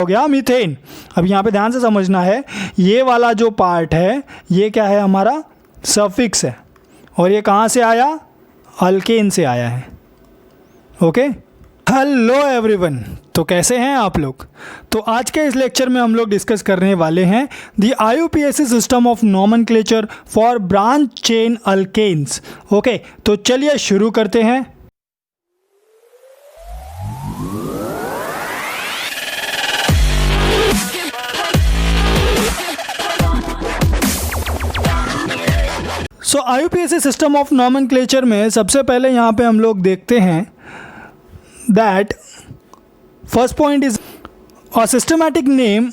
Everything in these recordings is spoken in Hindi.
हो गया मीथेन। अब यहाँ पे ध्यान से समझना है, ये वाला जो पार्ट है ये क्या है, हमारा सफिक्स है, और ये कहाँ से आया, अल्केन से आया है। ओके, हेलो एवरीवन, तो कैसे हैं आप लोग। तो आज के इस लेक्चर में हम लोग डिस्कस करने वाले हैं the IUPAC system of nomenclature for branch chain alkanes. Okay, तो चलिए शुरू करते हैं। So IUPAC system of nomenclature में सबसे पहले यहाँ पे हम लोग देखते हैं that first point is a systematic name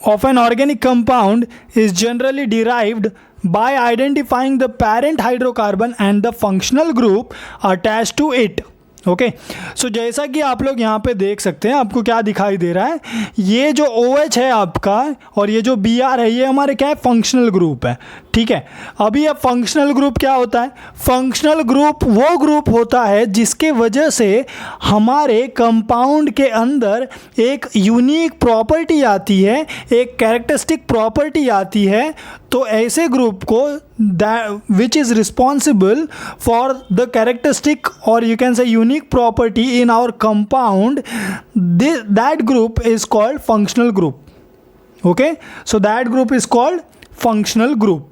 of an organic compound is generally derived by identifying the parent hydrocarbon and the functional group attached to it. Okay, so जैसा कि आप लोग यहाँ पे देख सकते हैं, आपको क्या दिखाई दे रहा है, ये जो OH है आपका और ये जो Br है, ये हमारे क्या है, फंक्शनल ग्रुप है। ठीक है, अभी ये फंक्शनल ग्रुप क्या होता है, फंक्शनल ग्रुप वो ग्रुप होता है जिसके वजह से हमारे कंपाउंड के अंदर एक यूनिक प्रॉपर्टी आती है, एक कैरेक्टरिस्टिक प्रॉपर्टी आती है। तो ऐसे ग्रुप को which is responsible for the characteristic और you can say unique property in our compound, that group is called functional group. Okay, so that group is called functional group.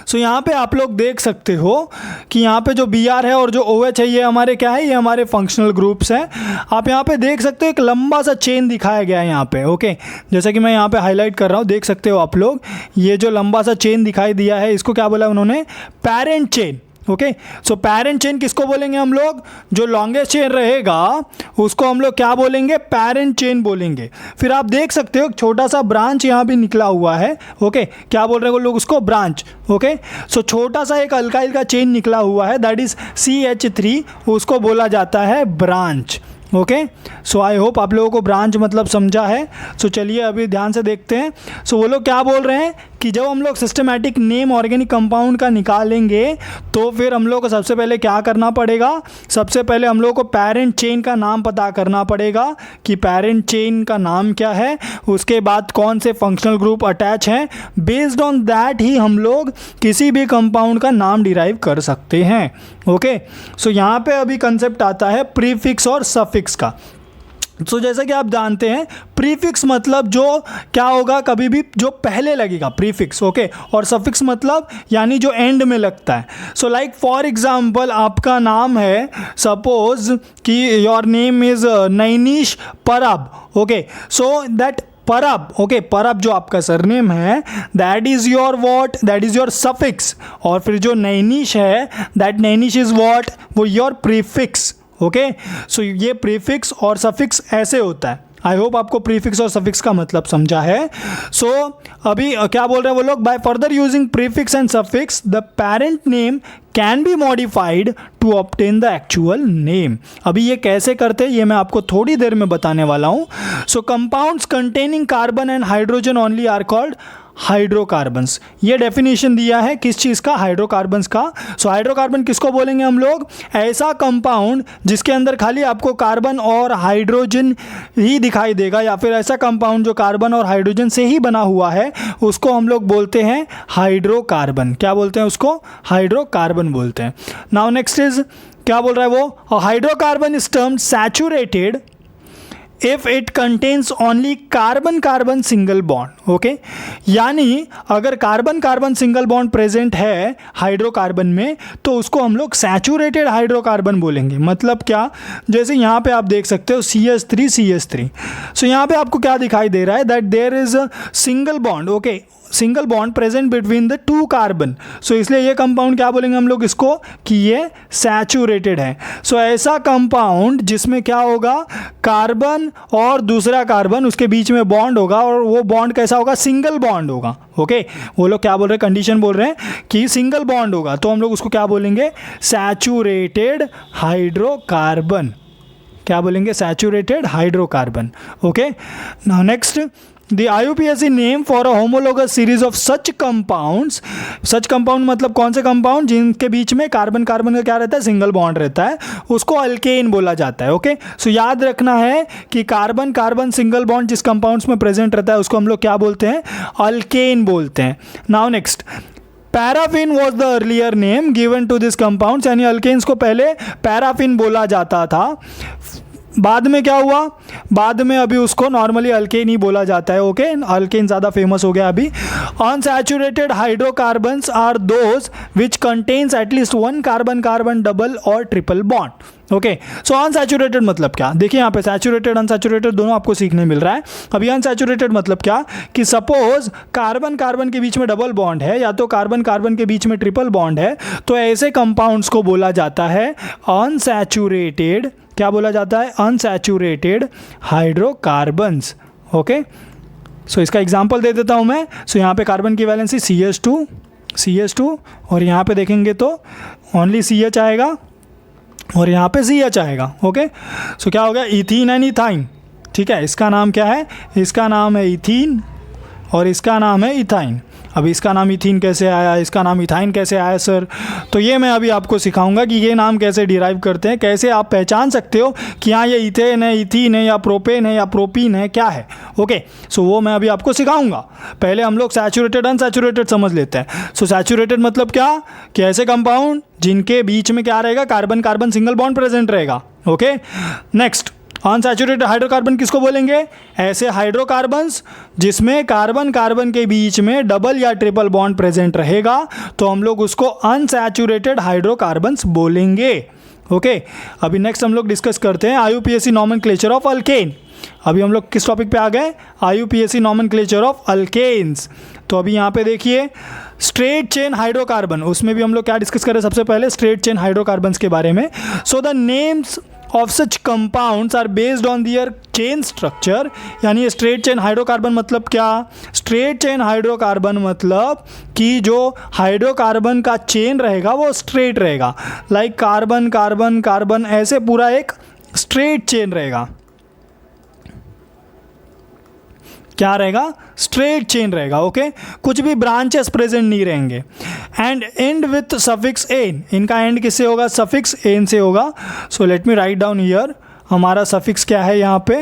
So यहाँ पे आप लोग देख सकते हो कि यहाँ पे जो Br है और जो OH है, ये हमारे क्या है, ये हमारे फंक्शनल ग्रुप्स हैं। आप यहाँ पे देख सकते हो एक लंबा सा चेन दिखाया गया है यहाँ पे। ओके, जैसा कि मैं यहाँ पे हाईलाइट कर रहा हूँ, देख सकते हो आप लोग, ये जो लंबा सा चेन दिखाई दिया है, इसको क्या बोला उन्होंने, parent chain. Okay, so parent chain किसको बोलेंगे हम लोग, जो लॉन्गेस्ट चेन रहेगा उसको हम लोग क्या बोलेंगे, पेरेंट चेन बोलेंगे। फिर आप देख सकते हो छोटा सा ब्रांच यहाँ भी निकला हुआ है। ओके, क्या बोल रहे हैं वो लोग उसको, ब्रांच। ओके, सो छोटा सा एक अल्काइल का चेन निकला हुआ है, दैट इज CH3, उसको बोला जाता है branch. Okay, so I hope आप लोगों को ब्रांच मतलब समझा है। सो चलिए अभी ध्यान से देखते हैं। सो वो लोग क्या बोल रहे हैं कि जब हम लोग सिस्टमैटिक नेम ऑर्गेनिक कंपाउंड का निकालेंगे तो फिर हम लोग को सबसे पहले क्या करना पड़ेगा, सबसे पहले हम लोग को पेरेंट चेन का नाम पता करना पड़ेगा कि पेरेंट चेन का नाम क्या है, उसके बाद कौन से फंक्शनल ग्रुप अटैच हैं। बेस्ड ऑन दैट ही हम लोग किसी भी कंपाउंड का नाम डिराइव कर सकते हैं। ओके, सो यहाँ पे अभी कंसेप्ट आता है प्रीफिक्स और सफिक्स का। सो जैसा कि आप जानते हैं, प्रीफिक्स मतलब जो क्या होगा, कभी भी जो पहले लगेगा, प्रीफिक्स। ओके, और सफिक्स मतलब यानी जो एंड में लगता है। सो लाइक फॉर एग्जांपल आपका नाम है, सपोज कि योर नेम इज नैनीश परब। ओके, सो दैट परब, ओके, परब जो आपका सरनेम है, that is your what, that is your suffix. और फिर जो नैनीश है, दैट नैनीश इज़ वॉट, वो योर प्रीफिक्स। ओके, सो ये प्रीफिक्स और सफिक्स ऐसे होता है। आई होप आपको प्रीफिक्स और सफिक्स का मतलब समझा है। सो अभी क्या बोल रहे हैं वो लोग, by further using prefix and suffix the parent name can be modified to obtain the actual name. अभी ये कैसे करते हैं ये मैं आपको थोड़ी देर में बताने वाला हूँ। So compounds containing carbon and hydrogen only are called hydrocarbons. ये डेफिनेशन दिया है किस चीज़ का, हाइड्रोकार्बन्स का। सो हाइड्रोकार्बन किसको बोलेंगे हम लोग, ऐसा कंपाउंड जिसके अंदर खाली आपको कार्बन और हाइड्रोजन ही दिखाई देगा, या फिर ऐसा कंपाउंड जो कार्बन और हाइड्रोजन से ही बना हुआ है, उसको हम लोग बोलते हैं हाइड्रोकार्बन। क्या बोलते हैं उसको, हाइड्रोकार्बन बोलते हैं। नाउ नेक्स्ट इज क्या बोल रहा है वो, hydrocarbon is termed saturated if it contains only carbon carbon single bond. Okay, यानी अगर carbon carbon single bond present है हाइड्रोकार्बन में तो उसको हम लोग सैचुरेटेड हाइड्रोकार्बन बोलेंगे। मतलब क्या, जैसे यहाँ पे आप देख सकते हो CH3। सो यहाँ पे आपको क्या दिखाई दे रहा है, that there is a single bond. Okay, single bond present between the two carbon. So इसलिए ये कंपाउंड क्या बोलेंगे हम लोग इसको, कि ये सैचुरेटेड है। सो ऐसा कंपाउंड जिसमें क्या होगा, कार्बन और दूसरा कार्बन उसके बीच में बॉन्ड होगा, और वो बॉन्ड कैसा होगा, सिंगल बॉन्ड होगा। ओके, वो लोग क्या बोल रहे हैं, कंडीशन बोल रहे हैं कि सिंगल बॉन्ड होगा, तो हम लोग उसको क्या बोलेंगे, सैचुरेटेड हाइड्रोकार्बन। क्या बोलेंगे, saturated hydrocarbon. Okay, now next, The IUPAC name for a homologous series of such compounds, such compound मतलब कौन से कंपाउंड जिनके बीच में कार्बन कार्बन का क्या रहता है, सिंगल बॉन्ड रहता है, उसको अल्केन बोला जाता है। ओके, सो याद रखना है कि कार्बन कार्बन सिंगल बॉन्ड जिस कंपाउंड्स में प्रेजेंट रहता है उसको हम लोग क्या बोलते हैं, अल्केन बोलते हैं। Now next, paraffin was the earlier name given to this compounds, यानी अल्केन्स को पहले पैराफिन बोला जाता था, बाद में क्या हुआ, बाद में अभी उसको नॉर्मली अल्केन ही बोला जाता है। ओके, अल्केन ज़्यादा फेमस हो गया अभी। Unsaturated hydrocarbons are those which contains at least one carbon carbon double और triple bond. Okay, so unsaturated मतलब क्या, देखिए यहाँ पे सैचुरेटेड अनसैचुरेटेड दोनों आपको सीखने मिल रहा है। अभी अनसैचुरेटेड मतलब क्या कि सपोज कार्बन कार्बन के बीच में डबल बॉन्ड है या तो कार्बन कार्बन के बीच में ट्रिपल बॉन्ड है, तो ऐसे कंपाउंड्स को बोला जाता है अनसैचुरेटेड, क्या बोला जाता है, अनसैचुरेटेड हाइड्रोकार्बन्स। ओके, सो इसका एग्जांपल दे देता हूँ मैं। सो यहाँ पे कार्बन की वैलेंसी CH2 और यहाँ पे देखेंगे तो ओनली CH आएगा और यहाँ पे CH आएगा। ओके, सो क्या हो गया, इथीन एंड इथाइन। ठीक है, इसका नाम क्या है, इसका नाम है इथीन और इसका नाम है इथाइन। अब इसका नाम इथीन कैसे आया, इसका नाम इथाइन कैसे आया सर, तो ये मैं अभी आपको सिखाऊंगा कि ये नाम कैसे डिराइव करते हैं, कैसे आप पहचान सकते हो कि हाँ ये इथेन है, इथीन है या प्रोपेन है या प्रोपीन है, क्या है। ओके, सो वो मैं अभी आपको सिखाऊंगा। पहले हम लोग सैचुरेटेड अनसैचुरेटेड समझ लेते हैं। सो सैचुरेटेड मतलब क्या कि ऐसे कंपाउंड जिनके बीच में क्या रहेगा, carbon carbon single bond present रहेगा। ओके, नेक्स्ट, अनसैचुरेटेड हाइड्रोकार्बन किसको बोलेंगे, ऐसे हाइड्रोकार्बन्स जिसमें कार्बन कार्बन के बीच में डबल या ट्रिपल बॉन्ड प्रेजेंट रहेगा, तो हम लोग उसको अनसैचुरेटेड हाइड्रोकार्बन्स बोलेंगे। ओके, अभी नेक्स्ट हम लोग डिस्कस करते हैं IUPAC नॉमेनक्लेचर ऑफ अल्केन। अभी हम लोग किस टॉपिक पे आ गए, IUPAC नॉमेनक्लेचर ऑफ अल्केन्स। तो अभी यहाँ पे देखिए स्ट्रेट चेन हाइड्रोकार्बन, उसमें भी हम लोग क्या डिस्कस करें, सबसे पहले स्ट्रेट चेन हाइड्रोकार्बन्स के बारे में। So the names of such compounds are based on their chain structure, यानी स्ट्रेट चेन हाइड्रोकार्बन मतलब क्या, स्ट्रेट चेन हाइड्रोकार्बन मतलब कि जो हाइड्रोकार्बन का चेन रहेगा वो स्ट्रेट रहेगा, लाइक कार्बन कार्बन कार्बन ऐसे पूरा एक स्ट्रेट चेन रहेगा। क्या रहेगा, स्ट्रेट चेन रहेगा। ओके, कुछ भी ब्रांचेस प्रेजेंट नहीं रहेंगे। And end with suffix ane, इनका एंड किससे होगा, सफिक्स एन से होगा। So let me write down here, हमारा सफिक्स क्या है यहाँ पे,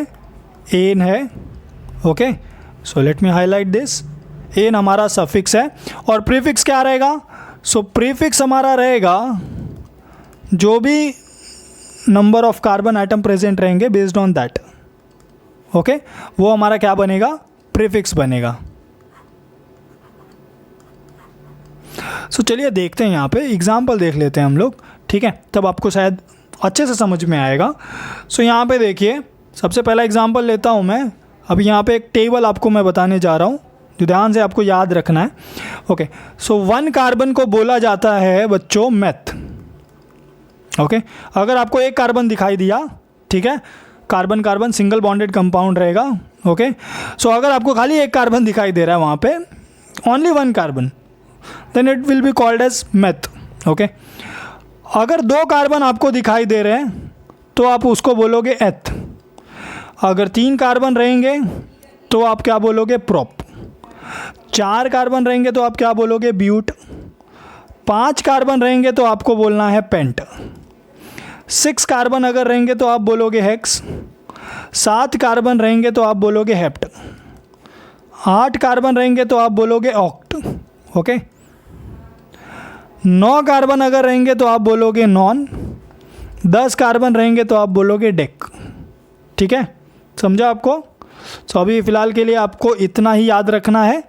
एन है। Okay, so let me highlight this, ane हमारा सफिक्स है। और प्रीफिक्स क्या रहेगा, सो प्रीफिक्स हमारा रहेगा जो भी number of carbon atom present रहेंगे बेस्ड ऑन दैट। ओके, वो हमारा क्या बनेगा, प्रीफिक्स बनेगा। सो चलिए देखते हैं, यहाँ पे एग्जाम्पल देख लेते हैं हम लोग। ठीक है, तब आपको शायद अच्छे से समझ में आएगा। सो यहाँ पे देखिए, सबसे पहला एग्जाम्पल लेता हूँ मैं। अभी यहाँ पे एक टेबल आपको मैं बताने जा रहा हूँ, जो ध्यान से आपको याद रखना है। ओके, सो 1 कार्बन को बोला जाता है बच्चों मेथ। ओके, अगर आपको एक कार्बन दिखाई दिया, ठीक है, carbon carbon single bonded compound रहेगा। ओके, सो अगर आपको खाली एक कार्बन दिखाई दे रहा है वहाँ पे, only 1 carbon, then it will be called as meth. Okay, अगर 2 कार्बन आपको दिखाई दे रहे हैं तो आप उसको बोलोगे एथ। अगर 3 कार्बन रहेंगे तो आप क्या बोलोगे, प्रोप। 4 कार्बन रहेंगे तो आप क्या बोलोगे, ब्यूट। 5 कार्बन रहेंगे तो आपको बोलना है पेंट। 6 कार्बन अगर रहेंगे तो आप बोलोगे हेक्स। 7 कार्बन रहेंगे तो आप बोलोगे हेप्ट। 8 कार्बन रहेंगे तो आप बोलोगे ऑक्ट। ओके, 9 कार्बन अगर रहेंगे तो आप बोलोगे नॉन। 10 कार्बन रहेंगे तो आप बोलोगे डेक। ठीक है, समझा आपको। तो अभी फ़िलहाल के लिए आपको इतना ही याद रखना है,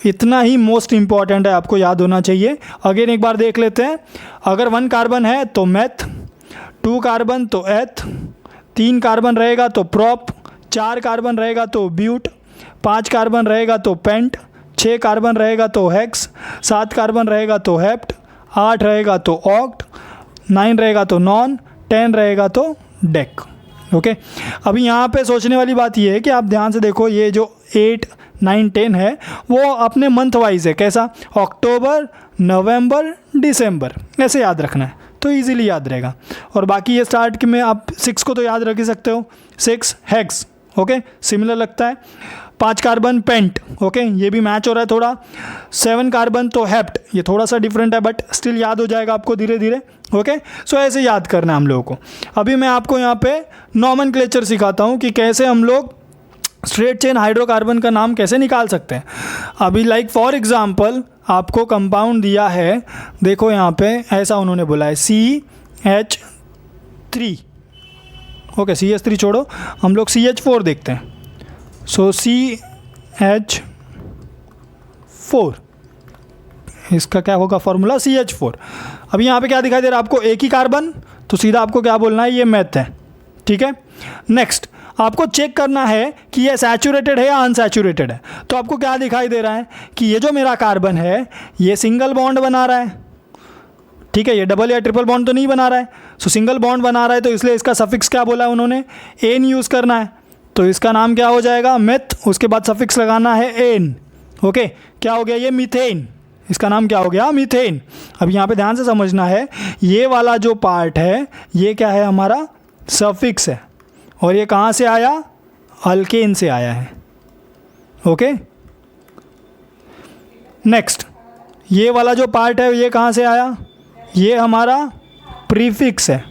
इतना ही मोस्ट इम्पॉर्टेंट है, आपको याद होना चाहिए। अगेन एक बार देख लेते हैं। अगर 1 कार्बन है तो मेथ, 2 कार्बन तो एथ, 3 कार्बन रहेगा तो प्रोप, 4 कार्बन रहेगा तो ब्यूट, 5 कार्बन रहेगा तो पेंट, 6 कार्बन रहेगा तो हेक्स, 7 कार्बन रहेगा तो हेप्ट, 8 रहेगा तो ऑक्ट, 9 रहेगा तो नॉन, 10 रहेगा तो डेक। ओके, अभी यहाँ पे सोचने वाली बात ये है कि आप ध्यान से देखो, ये जो 8, 9, 10 है वो अपने मंथ वाइज है। कैसा, अक्टूबर, नवंबर, दिसंबर, ऐसे याद रखना है। तो ईजिली याद रहेगा। और बाकी ये स्टार्ट में आप 6 को तो याद रख ही सकते हो, 6 हेक्स, ओके, सिमिलर लगता है। 5 कार्बन पेंट, ओके, ये भी मैच हो रहा है थोड़ा। 7 कार्बन तो हेप्ट, ये थोड़ा सा डिफरेंट है बट स्टिल याद हो जाएगा आपको धीरे धीरे, ओके। सो ऐसे याद करना है हम लोगों को। अभी मैं आपको यहाँ पे नॉमेनक्लेचर सिखाता हूँ कि कैसे हम लोग स्ट्रेट चेन हाइड्रोकार्बन का नाम कैसे निकाल सकते हैं। अभी लाइक फॉर एग्जांपल आपको कंपाउंड दिया है, देखो यहाँ पे ऐसा उन्होंने बोला है CH3, ओके, CH3 छोड़ो, हम लोग CH4 देखते हैं। सो CH4, इसका क्या होगा फॉर्मूला, CH4। अभी यहाँ पे क्या दिखाई दे रहा है आपको, एक ही कार्बन, तो सीधा आपको क्या बोलना है, ये मैथ है, ठीक है। नेक्स्ट आपको चेक करना है कि ये सैचुरेटेड है या अनसैचुरेटेड है। तो आपको क्या दिखाई दे रहा है कि ये जो मेरा कार्बन है ये सिंगल बॉन्ड बना रहा है, ठीक है, ये डबल या ट्रिपल बॉन्ड तो नहीं बना रहा है। सो सिंगल बॉन्ड बना रहा है तो इसलिए इसका सफिक्स क्या बोला है उन्होंने, एन यूज़ करना है, तो इसका नाम क्या हो जाएगा, मेथ, उसके बाद सफिक्स लगाना है एन, ओके। क्या हो गया ये मीथेन, इसका नाम क्या हो गया, मीथेन। अब यहाँ पे ध्यान से समझना है, ये वाला जो पार्ट है ये क्या है, हमारा सफिक्स है, और ये कहाँ से आया, अल्केन से आया है, ओके। नेक्स्ट ये वाला जो पार्ट है ये कहाँ से आया, ये हमारा प्रीफिक्स है,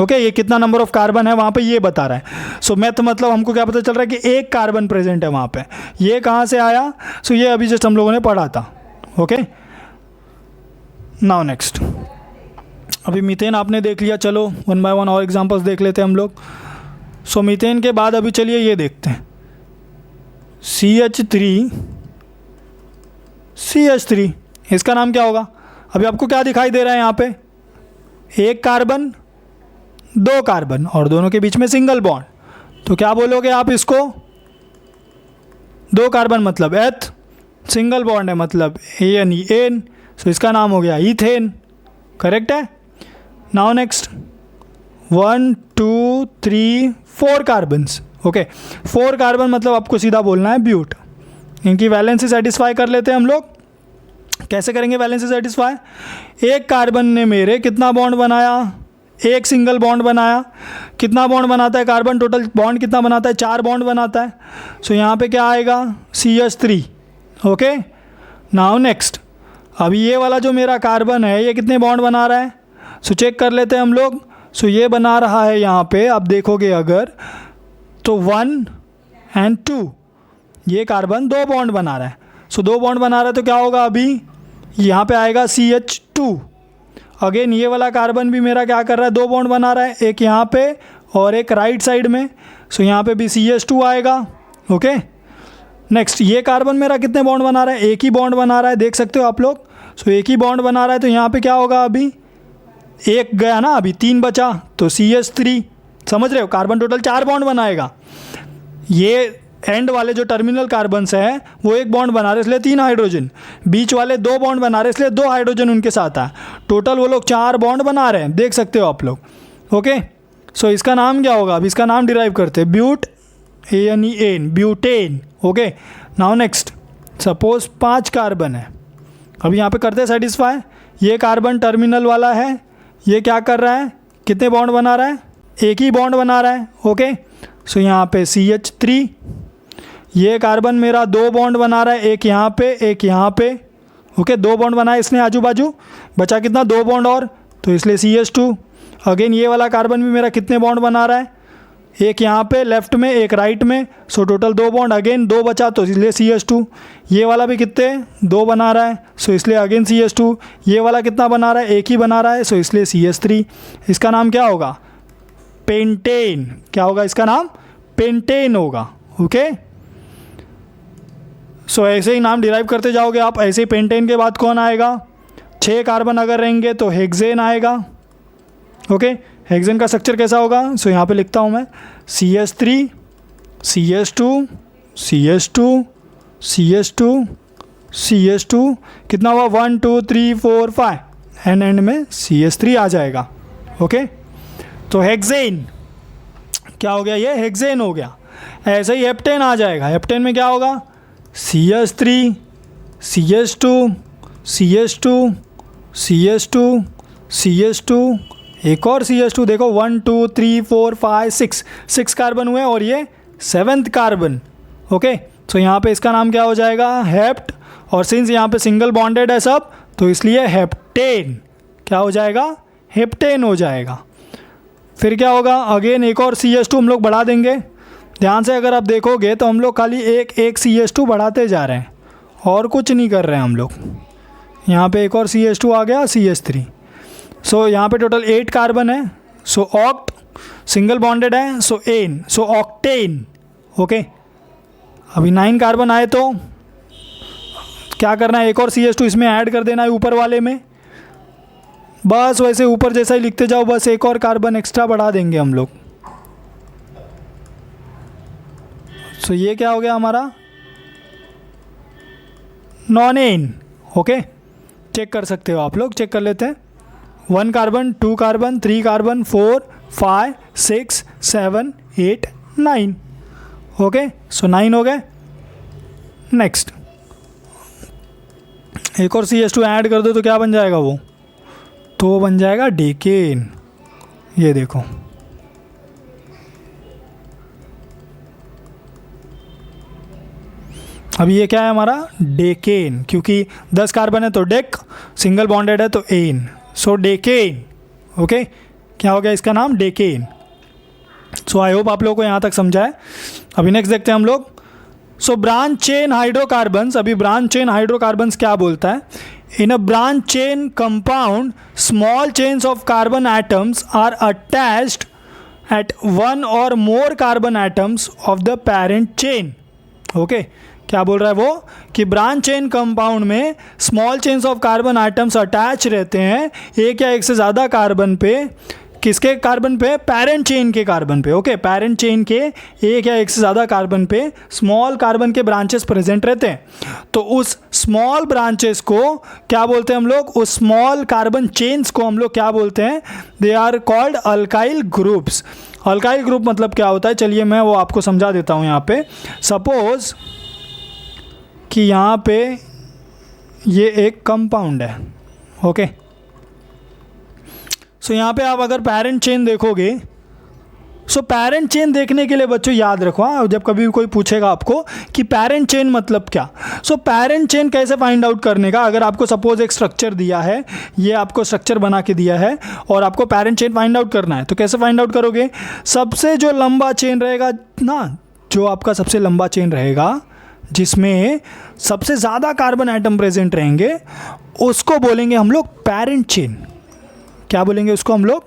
ओके। ये कितना नंबर ऑफ कार्बन है वहाँ पे ये बता रहा है। सो मैथ मतलब हमको क्या पता चल रहा है कि एक कार्बन प्रेजेंट है वहाँ पे, ये कहाँ से आया, सो ये अभी जस्ट हम लोगों ने पढ़ा था, ओके। नाउ नेक्स्ट, अभी मीथेन आपने देख लिया, चलो 1 बाय 1 और एग्जांपल्स देख लेते हैं हम लोग। सो मीथेन के बाद अभी चलिए ये देखते हैं, CH3, इसका नाम क्या होगा। अभी आपको क्या दिखाई दे रहा है यहाँ पे, एक कार्बन, 2 कार्बन और दोनों के बीच में सिंगल बॉन्ड, तो क्या बोलोगे आप इसको, 2 कार्बन मतलब एथ, सिंगल बॉन्ड है मतलब एन, सो इसका नाम हो गया ईथेन, करेक्ट है। Now next 1 2 3 4 carbons, okay, 4 carbon मतलब आपको सीधा बोलना है ब्यूट। इनकी वैलेंसी सेटिस्फाई कर लेते हैं हम लोग। कैसे करेंगे वैलेंसी सेटिस्फाई, एक कार्बन ने मेरे कितना बॉन्ड बनाया, एक सिंगल बॉन्ड बनाया। कितना बॉन्ड बनाता है कार्बन, टोटल बॉन्ड कितना बनाता है, 4 बॉन्ड बनाता है। सो यहाँ पे क्या आएगा, CH3, ओके। नाउ नेक्स्ट, अभी ये वाला जो मेरा कार्बन है ये कितने बॉन्ड बना रहा है, सो चेक कर लेते हैं हम लोग। सो ये बना रहा है यहाँ पे, आप देखोगे अगर तो 1 और 2, ये कार्बन 2 बॉन्ड बना रहा है। सो 2 बॉन्ड बना रहा है तो क्या होगा, अभी यहाँ पे आएगा CH2। अगेन ये वाला कार्बन भी मेरा क्या कर रहा है, 2 बॉन्ड बना रहा है, एक यहाँ पे और एक राइट साइड में। सो यहाँ पे भी CH2 आएगा, ओके। नेक्स्ट ये कार्बन मेरा कितने बॉन्ड बना रहा है, एक ही बॉन्ड बना रहा है, देख सकते हो आप लोग। सो एक ही बॉन्ड बना रहा है तो यहाँ पे क्या होगा, अभी एक गया ना, अभी 3 बचा, तो CH3, समझ रहे हो, कार्बन टोटल 4 बॉन्ड बनाएगा। ये एंड वाले जो टर्मिनल कार्बन्स हैं वो एक बॉन्ड बना रहे इसलिए 3 हाइड्रोजन, बीच वाले 2 बॉन्ड बना रहे इसलिए 2 हाइड्रोजन उनके साथ है, टोटल वो लोग 4 बॉन्ड बना रहे हैं, देख सकते हो आप लोग, ओके। सो इसका नाम क्या होगा, अब इसका नाम डिराइव करते हैं, but, ane, butane, okay. Now next, suppose 5 carbon है, अब यहाँ पे करते हैं सेटिस्फाई। ये कार्बन टर्मिनल वाला है, ये क्या कर रहा है, कितने बॉन्ड बना रहा है, एक ही बॉन्ड बना रहा है, ओके। सो यहाँ पे CH3, ये कार्बन मेरा 2 बॉन्ड बना रहा है, एक यहाँ पे एक यहाँ पे, ओके। 2 बॉन्ड बनाया इसने आजू बाजू, बचा कितना, 2 बॉन्ड और, तो इसलिए CH2। अगेन ये वाला कार्बन भी मेरा कितने बॉन्ड बना रहा है, एक यहाँ पे लेफ्ट में एक राइट में, सो टोटल 2 बॉन्ड, अगेन 2 बचा तो इसलिए CH2। ये वाला भी कितने, 2 बना रहा है, सो इसलिए अगेन CH2। ये वाला कितना बना रहा है, एक ही बना रहा है, सो इसलिए CH3। इसका नाम क्या होगा, पेंटेन, क्या होगा इसका नाम, पेंटेन होगा, ओके। सो ऐसे ही नाम डिराइव करते जाओगे आप। ऐसे ही पेंटेन के बाद कौन आएगा, 6 कार्बन अगर रहेंगे तो हेक्सेन आएगा, ओके। हेक्सेन का स्ट्रक्चर कैसा होगा, सो यहाँ पे लिखता हूँ मैं, CH3 CH2 CH2 CH2 CH2, कितना हुआ, 1 2 3 4 5, एंड में CH3 आ जाएगा, ओके। तो हेक्सेन क्या हो गया, ये हेक्सेन हो गया। ऐसे ही हेप्टेन आ जाएगा, हेप्टेन में क्या होगा, CH3 CH2 CH2 CH2 CH2, एक और CH2, देखो 1 2 3 4 5 6, 6 कार्बन हुए और ये 7th कार्बन। ओके, तो यहाँ पे इसका नाम क्या हो जाएगा, हेप्ट, और सिंस यहाँ पे सिंगल बॉन्डेड है सब, तो इसलिए हेप्टेन। क्या हो जाएगा, हेप्टेन हो जाएगा। फिर क्या होगा, अगेन एक और CH2 हम लोग बढ़ा देंगे। ध्यान से अगर आप देखोगे तो हम लोग खाली एक CH2 बढ़ाते जा रहे हैं और कुछ नहीं कर रहे हैं हम लोग। यहाँ पे एक और CH2 आ गया, CH3। सो यहाँ पे टोटल 8 कार्बन है, सो ऑक्ट, सिंगल बॉन्डेड है, सो एन, सो ऑक्टेन। ओके, अभी 9 कार्बन आए तो क्या करना है, एक और CH2 इसमें ऐड कर देना है ऊपर वाले में। बस वैसे ऊपर जैसा ही लिखते जाओ, बस एक और कार्बन एक्स्ट्रा बढ़ा देंगे हम लोग। सो ये क्या हो गया हमारा, नॉनेन। ओके, चेक कर सकते हो आप लोग, चेक कर लेते हैं। 1 कार्बन, 2 कार्बन, 3 कार्बन, 4 5 6 7 8 9। ओके, सो 9 हो गए। नेक्स्ट एक और CH2 ऐड कर दो तो क्या बन जाएगा वो, तो वो बन जाएगा डेकेन। ये देखो, अभी ये क्या है हमारा, डेकेन, क्योंकि 10 कार्बन है तो डेक, सिंगल बॉन्डेड है तो एन, सो डेकेन। ओके, क्या हो गया इसका नाम, डेकेन। सो आई होप आप लोगों को यहाँ तक समझा है। अभी नेक्स्ट देखते हैं हम लोग। सो ब्रांच चेन हाइड्रोकार्बन्स, अभी ब्रांच चेन हाइड्रोकार्बन्स क्या बोलता है, in a branch chain compound small chains of carbon atoms are attached at 1 or more carbon atoms of the parent chain. Okay, क्या बोल रहा है वो, कि ब्रांच चेन कंपाउंड में small chains of carbon items attach रहते हैं एक या एक से ज़्यादा कार्बन पे। किसके कार्बन पे, पेरेंट चेन के कार्बन पे। ओके, पेरेंट चेन के एक या एक से ज़्यादा कार्बन पे स्मॉल कार्बन के ब्रांचेस प्रेजेंट रहते हैं। तो उस स्मॉल ब्रांचेस को क्या बोलते हैं हम लोग, उस स्मॉल कार्बन चेन्स को हम लोग क्या बोलते हैं, they are called alkyl groups. Alkyl group मतलब क्या होता है, चलिए मैं वो आपको समझा देता हूँ। यहाँ पे सपोज कि यहाँ पे ये एक कंपाउंड है। ओके, सो यहाँ पे आप अगर पेरेंट चेन देखोगे, सो पेरेंट चेन देखने के लिए बच्चों याद रखो, हाँ, जब कभी कोई पूछेगा आपको कि पेरेंट चेन मतलब क्या, सो पेरेंट चेन कैसे फाइंड आउट करने का, अगर आपको सपोज एक स्ट्रक्चर दिया है, ये आपको स्ट्रक्चर बना के दिया है और आपको पेरेंट चेन फाइंड आउट करना है, तो कैसे फाइंड आउट करोगे, सबसे जो लंबा चेन रहेगा ना, जो आपका सबसे लंबा चेन रहेगा जिसमें सबसे ज़्यादा कार्बन आइटम प्रेजेंट रहेंगे, उसको बोलेंगे हम लोग पेरेंट चेन। क्या बोलेंगे उसको हम लोग,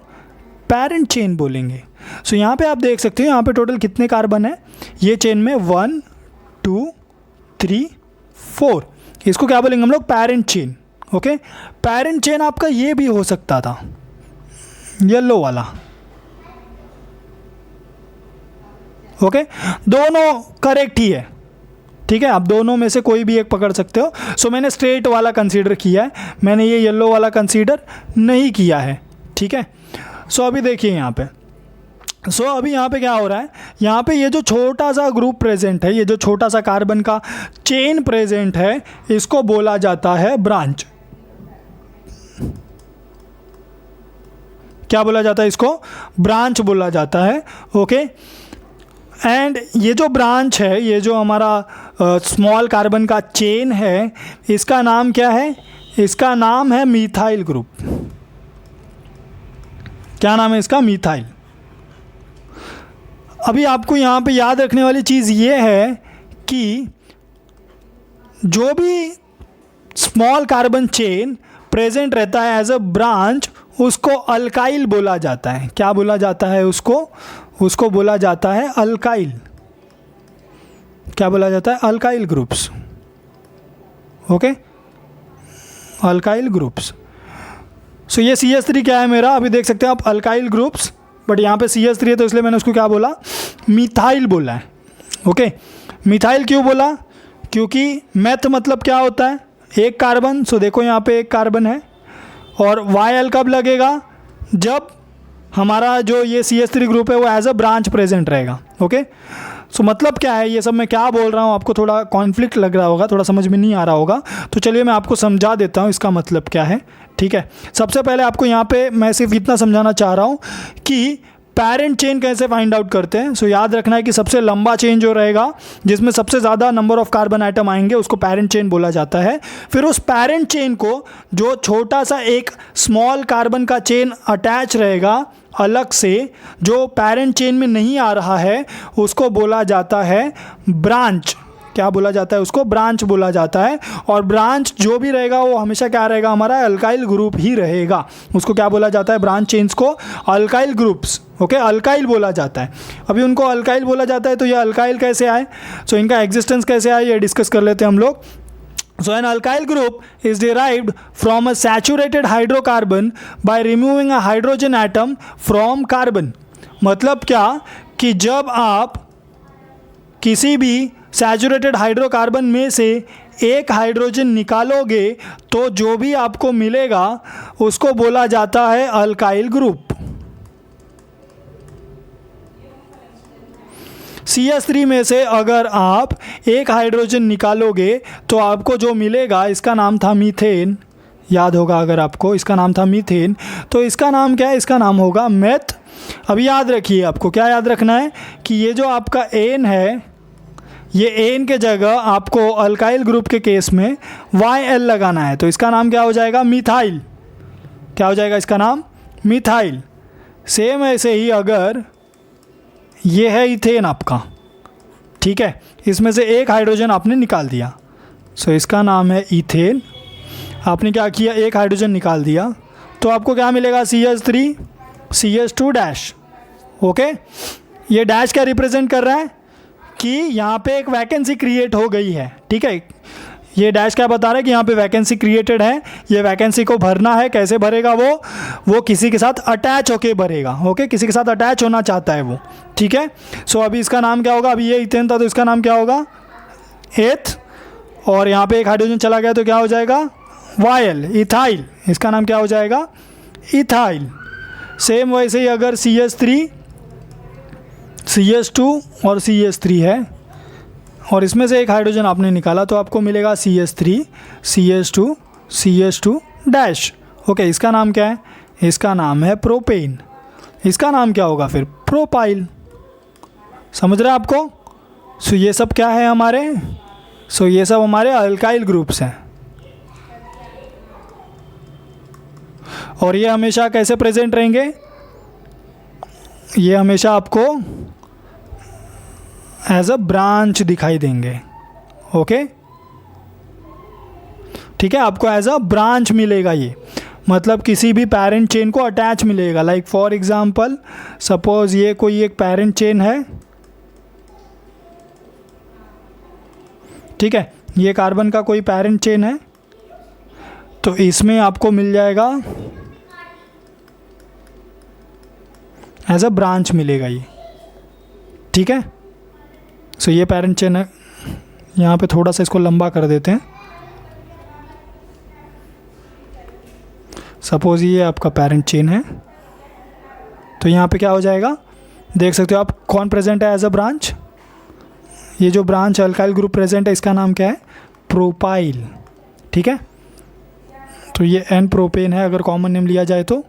पेरेंट चेन बोलेंगे। सो यहाँ पे आप देख सकते हो, यहाँ पे टोटल कितने कार्बन है, ये चेन में 1 2 3 4, इसको क्या बोलेंगे हम लोग, parent chain. Okay, parent chain आपका ये भी हो सकता था, येलो वाला। ओके, दोनों करेक्ट ही है, ठीक है, आप दोनों में से कोई भी एक पकड़ सकते हो। सो मैंने स्ट्रेट वाला कंसीडर किया है, मैंने ये येलो वाला कंसीडर नहीं किया है, ठीक है। सो अभी देखिए यहाँ पे, सो अभी यहाँ पे क्या हो रहा है, यहाँ पे ये जो छोटा सा ग्रुप प्रेजेंट है, ये जो छोटा सा कार्बन का चेन प्रेजेंट है, इसको बोला जाता है ब्रांच। क्या बोला जाता है इसको, ब्रांच बोला जाता है। ओके, एंड ये जो ब्रांच है, ये जो हमारा स्मॉल कार्बन का चेन है, इसका नाम क्या है, इसका नाम है मिथाइल ग्रुप। क्या नाम है इसका, मिथाइल। अभी आपको यहाँ पे याद रखने वाली चीज़ ये है कि जो भी स्मॉल कार्बन चेन प्रेजेंट रहता है एज अ ब्रांच, उसको अल्काइल बोला जाता है। क्या बोला जाता है उसको, उसको बोला जाता है अल्काइल। क्या बोला जाता है, alkyl groups. Okay, alkyl groups. So ये CH3 क्या है मेरा, अभी देख सकते हैं आप, अल्काइल ग्रुप्स, बट यहाँ पे CH3 है तो इसलिए मैंने उसको क्या बोला, मिथाइल बोला है। ओके, मिथाइल क्यों बोला, क्योंकि मेथ मतलब क्या होता है, एक कार्बन। सो देखो यहाँ पे एक कार्बन है, और YL कब लगेगा, जब हमारा जो ये CH3 ग्रुप है वो एज अ ब्रांच प्रेजेंट रहेगा। ओके, सो मतलब क्या है, ये सब मैं क्या बोल रहा हूँ आपको थोड़ा कॉन्फ्लिक्ट लग रहा होगा, थोड़ा समझ में नहीं आ रहा होगा, तो चलिए मैं आपको समझा देता हूँ इसका मतलब क्या है। ठीक है, सबसे पहले आपको यहाँ पे मैं सिर्फ इतना समझाना चाह रहा हूँ कि पेरेंट चेन कैसे फाइंड आउट करते हैं। सो याद रखना है कि सबसे लंबा चेन जो रहेगा, जिसमें सबसे ज़्यादा नंबर ऑफ कार्बन आइटम आएंगे, उसको पेरेंट चेन बोला जाता है। फिर उस पेरेंट चेन को जो छोटा सा एक स्मॉल कार्बन का चेन अटैच रहेगा अलग से, जो पेरेंट चेन में नहीं आ रहा है, उसको बोला जाता है ब्रांच। क्या बोला जाता है? उसको ब्रांच बोला जाता है। और ब्रांच जो भी रहेगा वो हमेशा क्या रहेगा? हमारा अल्काइल ग्रुप ही रहेगा। उसको क्या बोला जाता है? ब्रांच चेन्स को अल्काइल ग्रुप्स, ओके, अल्काइल बोला जाता है। अभी उनको अल्काइल बोला जाता है, तो ये अल्काइल कैसे आए, सो इनका एग्जिस्टेंस कैसे आए, ये डिस्कस कर लेते हैं हम लोग। So an alkyl group is derived from a saturated hydrocarbon by removing a hydrogen atom from carbon। मतलब क्या कि जब आप किसी भी सैचुरेटेड हाइड्रोकार्बन में से एक हाइड्रोजन निकालोगे तो जो भी आपको मिलेगा उसको बोला जाता है अल्काइल ग्रुप। CH3 में से अगर आप एक हाइड्रोजन निकालोगे तो आपको जो मिलेगा, इसका नाम था मीथेन, याद होगा अगर आपको, इसका नाम था मीथेन, तो इसका नाम क्या है? इसका नाम होगा मेथ। अब याद रखिए, आपको क्या याद रखना है कि ये जो आपका एन है, ये एन के जगह आपको अल्काइल ग्रुप के केस में YL लगाना है, तो इसका नाम क्या हो जाएगा? मिथाइल। क्या हो जाएगा इसका नाम? मिथाइल। सेम ऐसे ही अगर ये है इथेन आपका, ठीक है, इसमें से एक हाइड्रोजन आपने निकाल दिया, सो इसका नाम है इथेन। आपने क्या किया? एक हाइड्रोजन निकाल दिया, तो आपको क्या मिलेगा? CH3 CH2 dash. ओके, ये डैश क्या रिप्रेजेंट कर रहा है कि यहाँ पे एक वैकेंसी क्रिएट हो गई है। ठीक है, ये डैश क्या बता रहा है कि यहाँ पे वैकेंसी क्रिएटेड है, ये वैकेंसी को भरना है। कैसे भरेगा वो किसी के साथ अटैच होके भरेगा। ओके, किसी के साथ अटैच होना चाहता है वो। ठीक है, सो अभी इसका नाम क्या होगा? अभी ये इथेन था तो इसका नाम क्या होगा? एथ। और यहाँ पे एक हाइड्रोजन चला गया तो क्या हो जाएगा? YL, ethyl. इसका नाम क्या हो जाएगा? इथाइल। सेम वैसे ही अगर CH3 CH2 और CH3 है और इसमें से एक हाइड्रोजन आपने निकाला तो आपको मिलेगा CH3 CH2 CH2 dash. Okay, इसका नाम क्या है? इसका नाम है प्रोपेन। इसका नाम क्या होगा फिर? प्रोपाइल। समझ रहे हैं आपको? सो ये सब क्या है हमारे? सो ये सब हमारे अल्काइल ग्रुप्स हैं। और ये हमेशा कैसे प्रेजेंट रहेंगे? ये हमेशा आपको एज अ ब्रांच दिखाई देंगे। ओके, ठीक है, आपको एज अ ब्रांच मिलेगा। ये मतलब किसी भी पेरेंट चेन को अटैच मिलेगा। लाइक फॉर एग्जांपल, सपोज ये कोई एक पेरेंट चेन है, ठीक है, ये कार्बन का कोई पेरेंट चेन है, तो इसमें आपको मिल जाएगा एज अ ब्रांच मिलेगा ये। ठीक है, सो ये पेरेंट चेन है। यहाँ पे थोड़ा सा इसको लंबा कर देते हैं। सपोज ये आपका पेरेंट चेन है, तो यहाँ पे क्या हो जाएगा? देख सकते हो आप कौन प्रेजेंट है एज अ ब्रांच? ये जो ब्रांच अल्काइल ग्रुप प्रेजेंट है इसका नाम क्या है? प्रोपाइल। ठीक है, तो ये N प्रोपेन है अगर कॉमन नेम लिया जाए तो,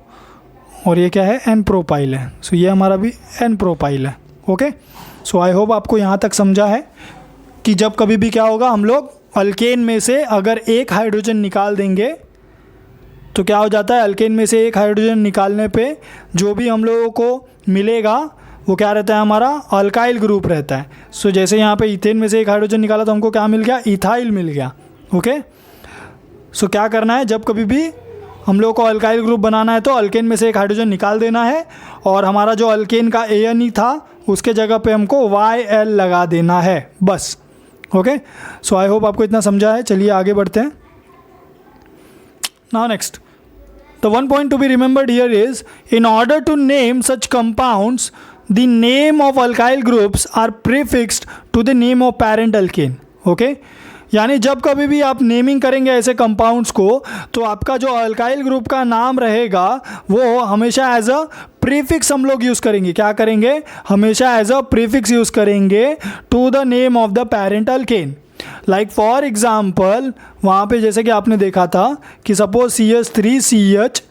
और ये क्या है? N प्रोपाइल है। सो ये हमारा भी N प्रोपाइल है। ओके, सो आई होप आपको यहाँ तक समझा है कि जब कभी भी क्या होगा, हम लोग अल्केन में से अगर एक हाइड्रोजन निकाल देंगे तो क्या हो जाता है? अल्केन में से एक हाइड्रोजन निकालने पे जो भी हम लोगों को मिलेगा वो क्या रहता है? हमारा अल्काइल ग्रुप रहता है। सो जैसे यहाँ पे इथेन में से एक हाइड्रोजन निकाला तो हमको क्या मिल गया? इथाइल मिल गया। ओके, सो क्या करना है? जब कभी भी हम लोग को अल्काइल ग्रुप बनाना है तो अल्केन में से एक हाइड्रोजन निकाल देना है और हमारा जो अल्केन का ANE था उसके जगह पे हमको YL लगा देना है, बस। ओके, सो आई होप आपको इतना समझा है। चलिए आगे बढ़ते हैं। Now next, the one point to be remembered here is, in order to name such compounds the name of alkyl groups are prefixed to the name of parent alkane. Okay, यानी जब कभी भी आप नेमिंग करेंगे ऐसे कंपाउंड्स को, तो आपका जो अल्काइल ग्रुप का नाम रहेगा वो हमेशा एज अ प्रीफिक्स हम लोग यूज़ करेंगे। क्या करेंगे? हमेशा एज अ प्रीफिक्स यूज़ करेंगे to the name of the parent alkane. Like for example वहाँ पे जैसे कि आपने देखा था कि suppose CH3 CH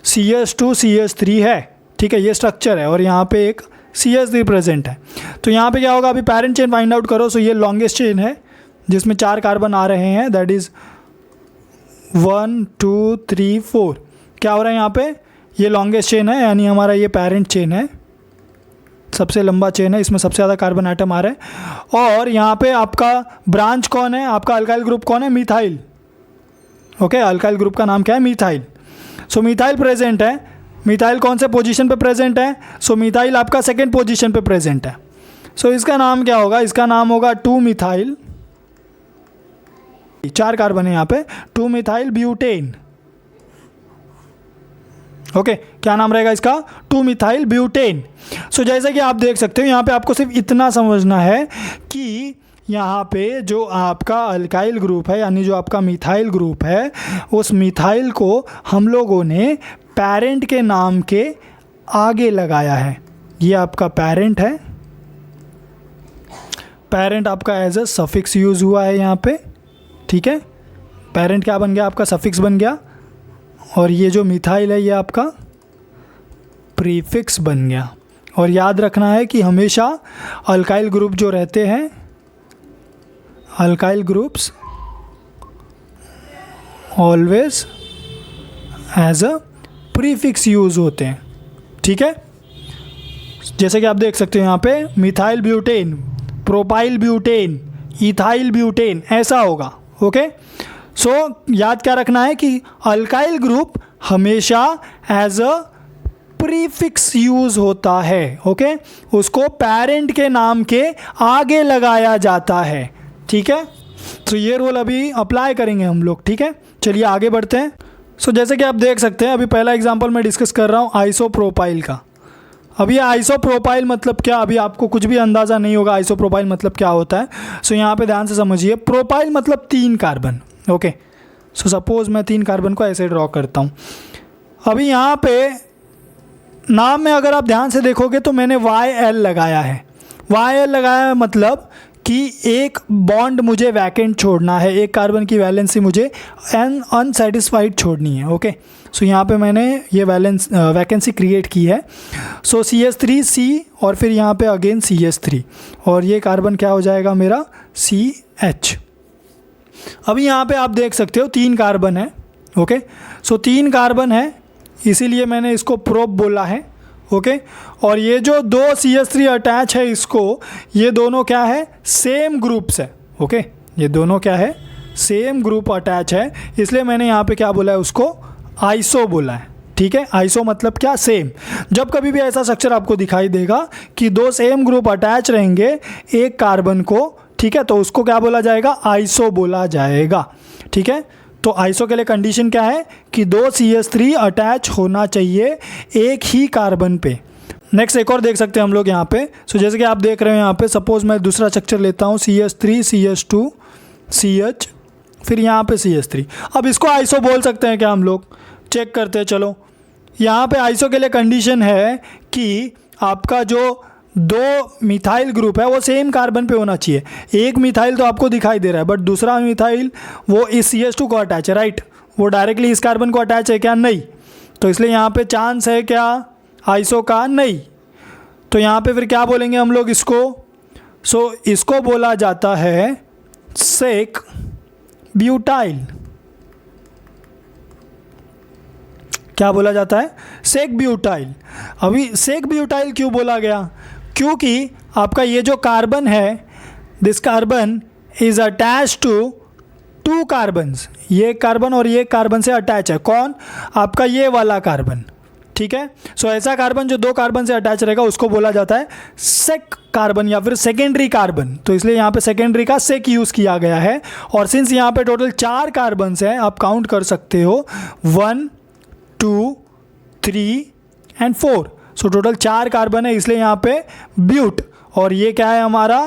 CH2 CH3 है, ठीक है, ये स्ट्रक्चर है और यहाँ पे एक CH3 प्रेजेंट है। तो यहाँ पे क्या होगा? अभी पेरेंट चेन फाइंड आउट करो। सो ये लॉन्गेस्ट चेन है जिसमें 4 कार्बन आ रहे हैं, दैट इज़ 1 2 3 4। क्या हो रहा है यहाँ पे? ये लॉन्गेस्ट चेन है, यानी हमारा ये पेरेंट चेन है, सबसे लंबा चेन है, इसमें सबसे ज़्यादा कार्बन आइटम आ रहे हैं। और यहाँ पे आपका ब्रांच कौन है? आपका अल्काइल ग्रुप कौन है? मिथाइल। ओके, अल्काइल ग्रुप का नाम क्या है? मिथाइल। सो मिथाइल प्रेजेंट है। मिथाइल कौन से पोजीशन पे प्रेजेंट है? सो मिथाइल आपका सेकेंड पोजीशन पे प्रेजेंट है। सो इसका नाम क्या होगा? इसका नाम होगा 2 मिथाइल, 4 कार्बन है यहाँ पे, 2 मिथाइल ब्यूटेन। ओके, क्या नाम रहेगा इसका? 2 मिथाइल ब्यूटेन। सो जैसे कि आप देख सकते हो यहाँ पे आपको सिर्फ इतना समझना है कि यहाँ पे जो आपका अल्काइल ग्रुप है, यानी जो आपका मिथाइल ग्रुप है, उस मिथाइल को हम लोगों ने पेरेंट के नाम के आगे लगाया है। ये आपका पेरेंट है, पेरेंट आपका एज अ सफिक्स यूज़ हुआ है यहाँ पे, ठीक है। पेरेंट क्या बन गया? आपका सफिक्स बन गया। और ये जो मिथाइल है ये आपका प्रीफिक्स बन गया। और याद रखना है कि हमेशा अल्काइल ग्रुप जो रहते हैं, alkyl groups always as a prefix use होते हैं, ठीक है। जैसे कि आप देख सकते हो यहाँ पे methyl butane, propyl butane, ethyl butane, ऐसा होगा। ओके, सो याद क्या रखना है कि अल्काइल ग्रुप हमेशा एज अ प्रीफिक्स यूज़ होता है। ओके, उसको पेरेंट के नाम के आगे लगाया जाता है, ठीक है। तो ये रूल अभी अप्लाई करेंगे हम लोग, ठीक है। चलिए आगे बढ़ते हैं। सो जैसे कि आप देख सकते हैं, अभी पहला एग्जांपल मैं डिस्कस कर रहा हूँ आइसोप्रोपाइल का। अब ये आइसोप्रोपाइल मतलब क्या? अभी आपको कुछ भी अंदाज़ा नहीं होगा आइसोप्रोपाइल मतलब क्या होता है। सो यहाँ पे ध्यान से समझिए, प्रोपाइल मतलब 3 कार्बन। ओके, सो सपोज मैं 3 कार्बन को ऐसे ड्रॉ करता हूँ। अभी यहाँ पे नाम में अगर आप ध्यान से देखोगे तो मैंने YL लगाया है। YL लगाया है मतलब कि एक बॉन्ड मुझे वैकेंट छोड़ना है, एक कार्बन की वैलेंसी मुझे अनसेटिस्फाइड छोड़नी है। ओके, सो यहाँ पे मैंने ये वैकेंसी क्रिएट की है। सो CH3C और फिर यहाँ पे अगेन CH3 और ये कार्बन क्या हो जाएगा मेरा? CH। अभी यहाँ पे आप देख सकते हो 3 कार्बन है। ओके, सो 3 कार्बन है, इसीलिए मैंने इसको प्रोप बोला है। ओके, और ये जो 2 CH3 अटैच है इसको, ये दोनों क्या है? सेम ग्रुप्स है। ओके, ये दोनों क्या है? सेम ग्रुप अटैच है, इसलिए मैंने यहाँ पे क्या बोला है? उसको आइसो बोला है, ठीक है। आइसो मतलब क्या? सेम। जब कभी भी ऐसा स्ट्रक्चर आपको दिखाई देगा कि 2 सेम ग्रुप अटैच रहेंगे एक कार्बन को, ठीक है, तो उसको क्या बोला जाएगा? आइसो बोला जाएगा, ठीक है। तो आइसो के लिए कंडीशन क्या है कि 2 CH3 अटैच होना चाहिए एक ही कार्बन पे। नेक्स्ट एक और देख सकते हैं हम लोग यहाँ पे। सो जैसे कि आप देख रहे हैं यहाँ पे, सपोज मैं दूसरा स्ट्रक्चर लेता हूँ, CH3 CH2 CH, फिर यहाँ पे CH3। अब इसको आइसो बोल सकते हैं क्या हम लोग? चेक करते हैं, चलो। यहाँ पे आइसो के लिए कंडीशन है कि आपका जो 2 मिथाइल ग्रुप है वो सेम कार्बन पे होना चाहिए। एक मिथाइल तो आपको दिखाई दे रहा है, बट दूसरा मिथाइल वो इस CH2 को अटैच है, राइट? वो डायरेक्टली इस कार्बन को अटैच है क्या? नहीं। तो इसलिए यहाँ पे चांस है क्या आइसो का? नहीं। तो यहाँ पे फिर क्या बोलेंगे हम लोग इसको? सो इसको बोला जाता है सेक ब्यूटाइल। क्या बोला जाता है? Sec butyl. अभी सेक ब्यूटाइल क्यों बोला गया? क्योंकि आपका ये जो कार्बन है, this carbon is attach to 2 carbons. ये कार्बन और ये कार्बन से अटैच है। कौन? आपका ये वाला कार्बन, ठीक है। सो ऐसा कार्बन जो 2 कार्बन से अटैच रहेगा उसको बोला जाता है सेक कार्बन या फिर सेकेंडरी कार्बन। तो इसलिए यहाँ पे सेकेंडरी का सेक यूज़ किया गया है। और सिंस यहाँ पे टोटल 4 कार्बन्स हैं, आप काउंट कर सकते हो 1 2 3 एंड 4। सो टोटल 4 कार्बन है, इसलिए यहाँ पे ब्यूट। और ये क्या है हमारा?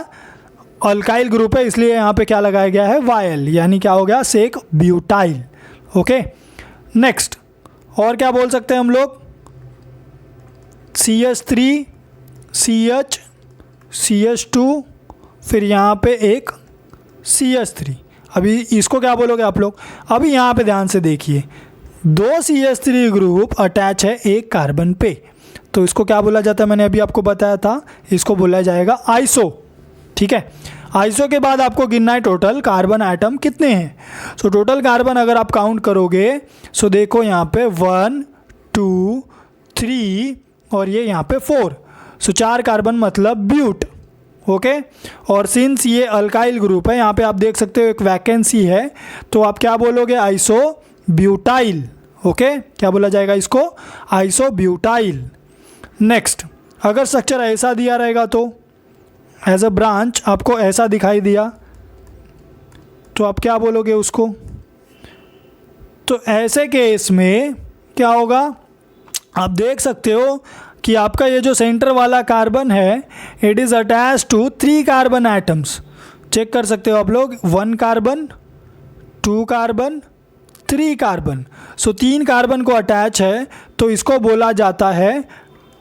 अल्काइल ग्रुप है, इसलिए यहाँ पे क्या लगाया गया है, वायल, यानी क्या हो गया, सेक ब्यूटाइल। ओके, नेक्स्ट और क्या बोल सकते हैं हम लोग, CH3 CH CH2 फिर यहाँ पे एक CH3। अभी इसको क्या बोलोगे आप लोग, अभी यहाँ पे ध्यान से देखिए, 2 CH3 ग्रुप अटैच है एक कार्बन पे, तो इसको क्या बोला जाता है, मैंने अभी आपको बताया था, इसको बोला जाएगा आइसो। ठीक है, आइसो के बाद आपको गिनना है टोटल कार्बन एटम कितने हैं। सो टोटल कार्बन अगर आप काउंट करोगे, सो देखो यहाँ पे 1 2 3 और ये यहाँ पे 4, सो 4 कार्बन मतलब ब्यूट। ओके, और सिंस ये अल्काइल ग्रुप है, यहाँ पे आप देख सकते हो एक वैकेंसी है, तो आप क्या बोलोगे, आइसो ब्यूटाइल। ओके, क्या बोला जाएगा इसको, आइसो ब्यूटाइल। नेक्स्ट, अगर स्ट्रक्चर ऐसा दिया रहेगा तो एज अ ब्रांच आपको ऐसा दिखाई दिया, तो आप क्या बोलोगे उसको, तो ऐसे केस में क्या होगा, आप देख सकते हो कि आपका ये जो सेंटर वाला कार्बन है, it is attach to 3 carbon atoms. Check कर सकते हो आप लोग, 1 carbon 2 carbon 3 carbon, so 3 carbon को अटैच है, तो इसको बोला जाता है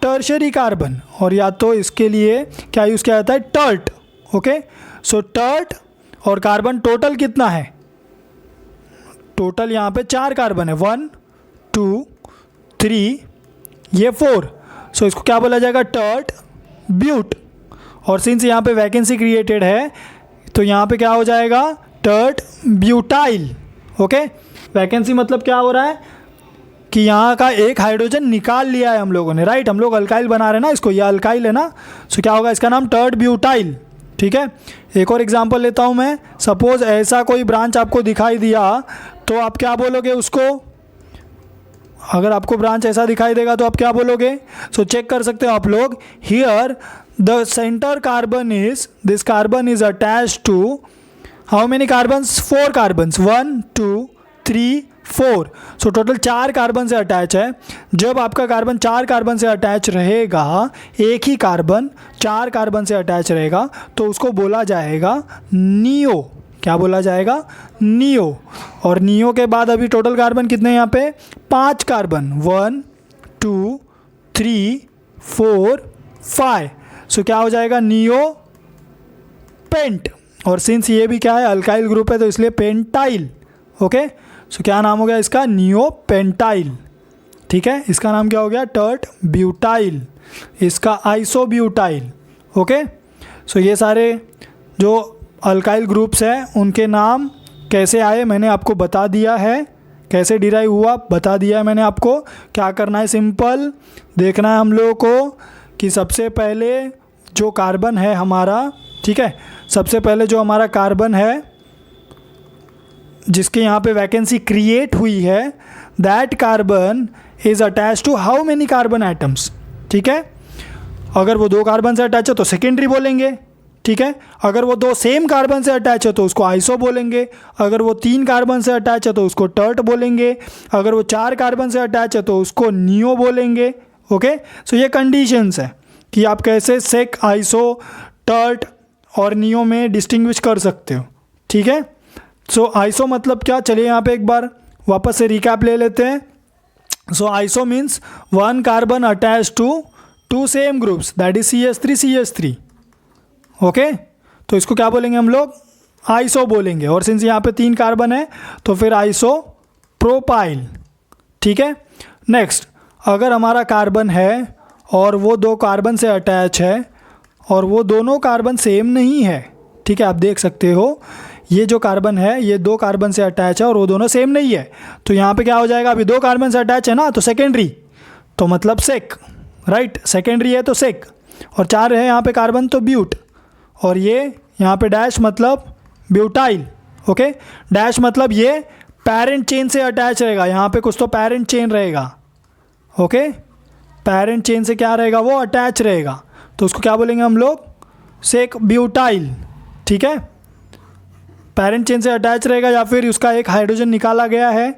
टर्शरी कार्बन, और या तो इसके लिए क्या यूज़ किया जाता है, टर्ट। ओके, सो टर्ट और कार्बन टोटल कितना है, टोटल यहाँ पे 4 कार्बन है, 1 2 3 ये 4, सो इसको क्या बोला जाएगा, टर्ट ब्यूट। और सिंस यहाँ पे वैकेंसी क्रिएटेड है, तो यहाँ पे क्या हो जाएगा, टर्ट ब्यूटाइल। ओके, वैकेंसी मतलब क्या हो रहा है कि यहाँ का एक हाइड्रोजन निकाल लिया है हम लोगों ने, राइट, हम लोग अल्काइल बना रहे हैं ना इसको, ये अल्काइल है ना, सो क्या होगा, इसका नाम टर्ट ब्यूटाइल। ठीक है, एक और एग्जांपल लेता हूँ मैं, सपोज ऐसा कोई ब्रांच आपको दिखाई दिया, तो आप क्या बोलोगे उसको, अगर आपको ब्रांच ऐसा दिखाई देगा तो आप क्या बोलोगे, सो चेक कर सकते हो आप लोग, here the center carbon is, this carbon is attach to how many carbons, 4 carbons, 1 2 3 4, so total 4 carbon से अटैच है। जब आपका कार्बन 4 कार्बन से अटैच रहेगा, एक ही कार्बन 4 कार्बन से अटैच रहेगा, तो उसको बोला जाएगा नियो। क्या बोला जाएगा, नियो। और नियो के बाद अभी टोटल कार्बन कितने हैं यहाँ पे, 5 कार्बन, 1 2 3 4 5, सो क्या हो जाएगा, नियो पेंट। और सिंस ये भी क्या है, अल्काइल ग्रुप है, तो इसलिए पेंटाइल। ओके, सो क्या नाम हो गया इसका, नियोपेंटाइल। ठीक है, इसका नाम क्या हो गया, टर्ट ब्यूटाइल, इसका आइसोब्यूटाइल। ओके, सो ये सारे जो अल्काइल ग्रुप्स हैं उनके नाम कैसे आए मैंने आपको बता दिया है, कैसे डिराइव हुआ बता दिया है मैंने आपको। क्या करना है, सिंपल देखना है हम लोगों को कि सबसे पहले जो कार्बन है हमारा, ठीक है, सबसे पहले जो हमारा कार्बन है जिसके यहाँ पे वैकेंसी क्रिएट हुई है, that carbon is attach to how many carbon atoms. ठीक है, अगर वो 2 कार्बन से अटैच है तो सेकेंडरी बोलेंगे। ठीक है, अगर वो 2 सेम कार्बन से अटैच है तो उसको आइसो बोलेंगे, अगर वो 3 कार्बन से अटैच है तो उसको टर्ट बोलेंगे, अगर वो 4 कार्बन से अटैच है तो उसको नियो बोलेंगे। ओके, सो ये कंडीशंस है कि आप कैसे सेक, आइसो, टर्ट और नियो में डिस्टिंग्विश कर सकते हो। ठीक है, सो आइसो मतलब क्या, चलिए यहाँ पे एक बार वापस से रिकैप ले लेते हैं। So iso means 1 carbon attach to 2 same groups, that is CH3 CH3। Okay, तो इसको क्या बोलेंगे हम लोग, आइसो बोलेंगे। और सिंस यहाँ पे 3 कार्बन है तो फिर आइसो प्रोपाइल। ठीक है, नेक्स्ट, अगर हमारा कार्बन है और वो 2 कार्बन से अटैच है और वो दोनों कार्बन सेम नहीं है, ठीक है, आप देख सकते हो ये जो कार्बन है ये 2 कार्बन से अटैच है और वो दोनों सेम नहीं है, तो यहाँ पे क्या हो जाएगा, अभी 2 कार्बन से अटैच है ना, तो सेकेंडरी, तो मतलब सेक, राइट, सेकेंडरी है तो सेक, और 4 है यहाँ पे कार्बन तो ब्यूट, और ये यहाँ पे डैश मतलब ब्यूटाइल। ओके, डैश मतलब ये पेरेंट चेन से अटैच रहेगा, यहाँ पे कुछ तो पेरेंट चेन रहेगा। ओके, पेरेंट चेन से क्या रहेगा, वो अटैच रहेगा, तो उसको क्या बोलेंगे हम लोग, सेक ब्यूटाइल। ठीक है, पेरेंट चेन से अटैच रहेगा या फिर उसका एक हाइड्रोजन निकाला गया है,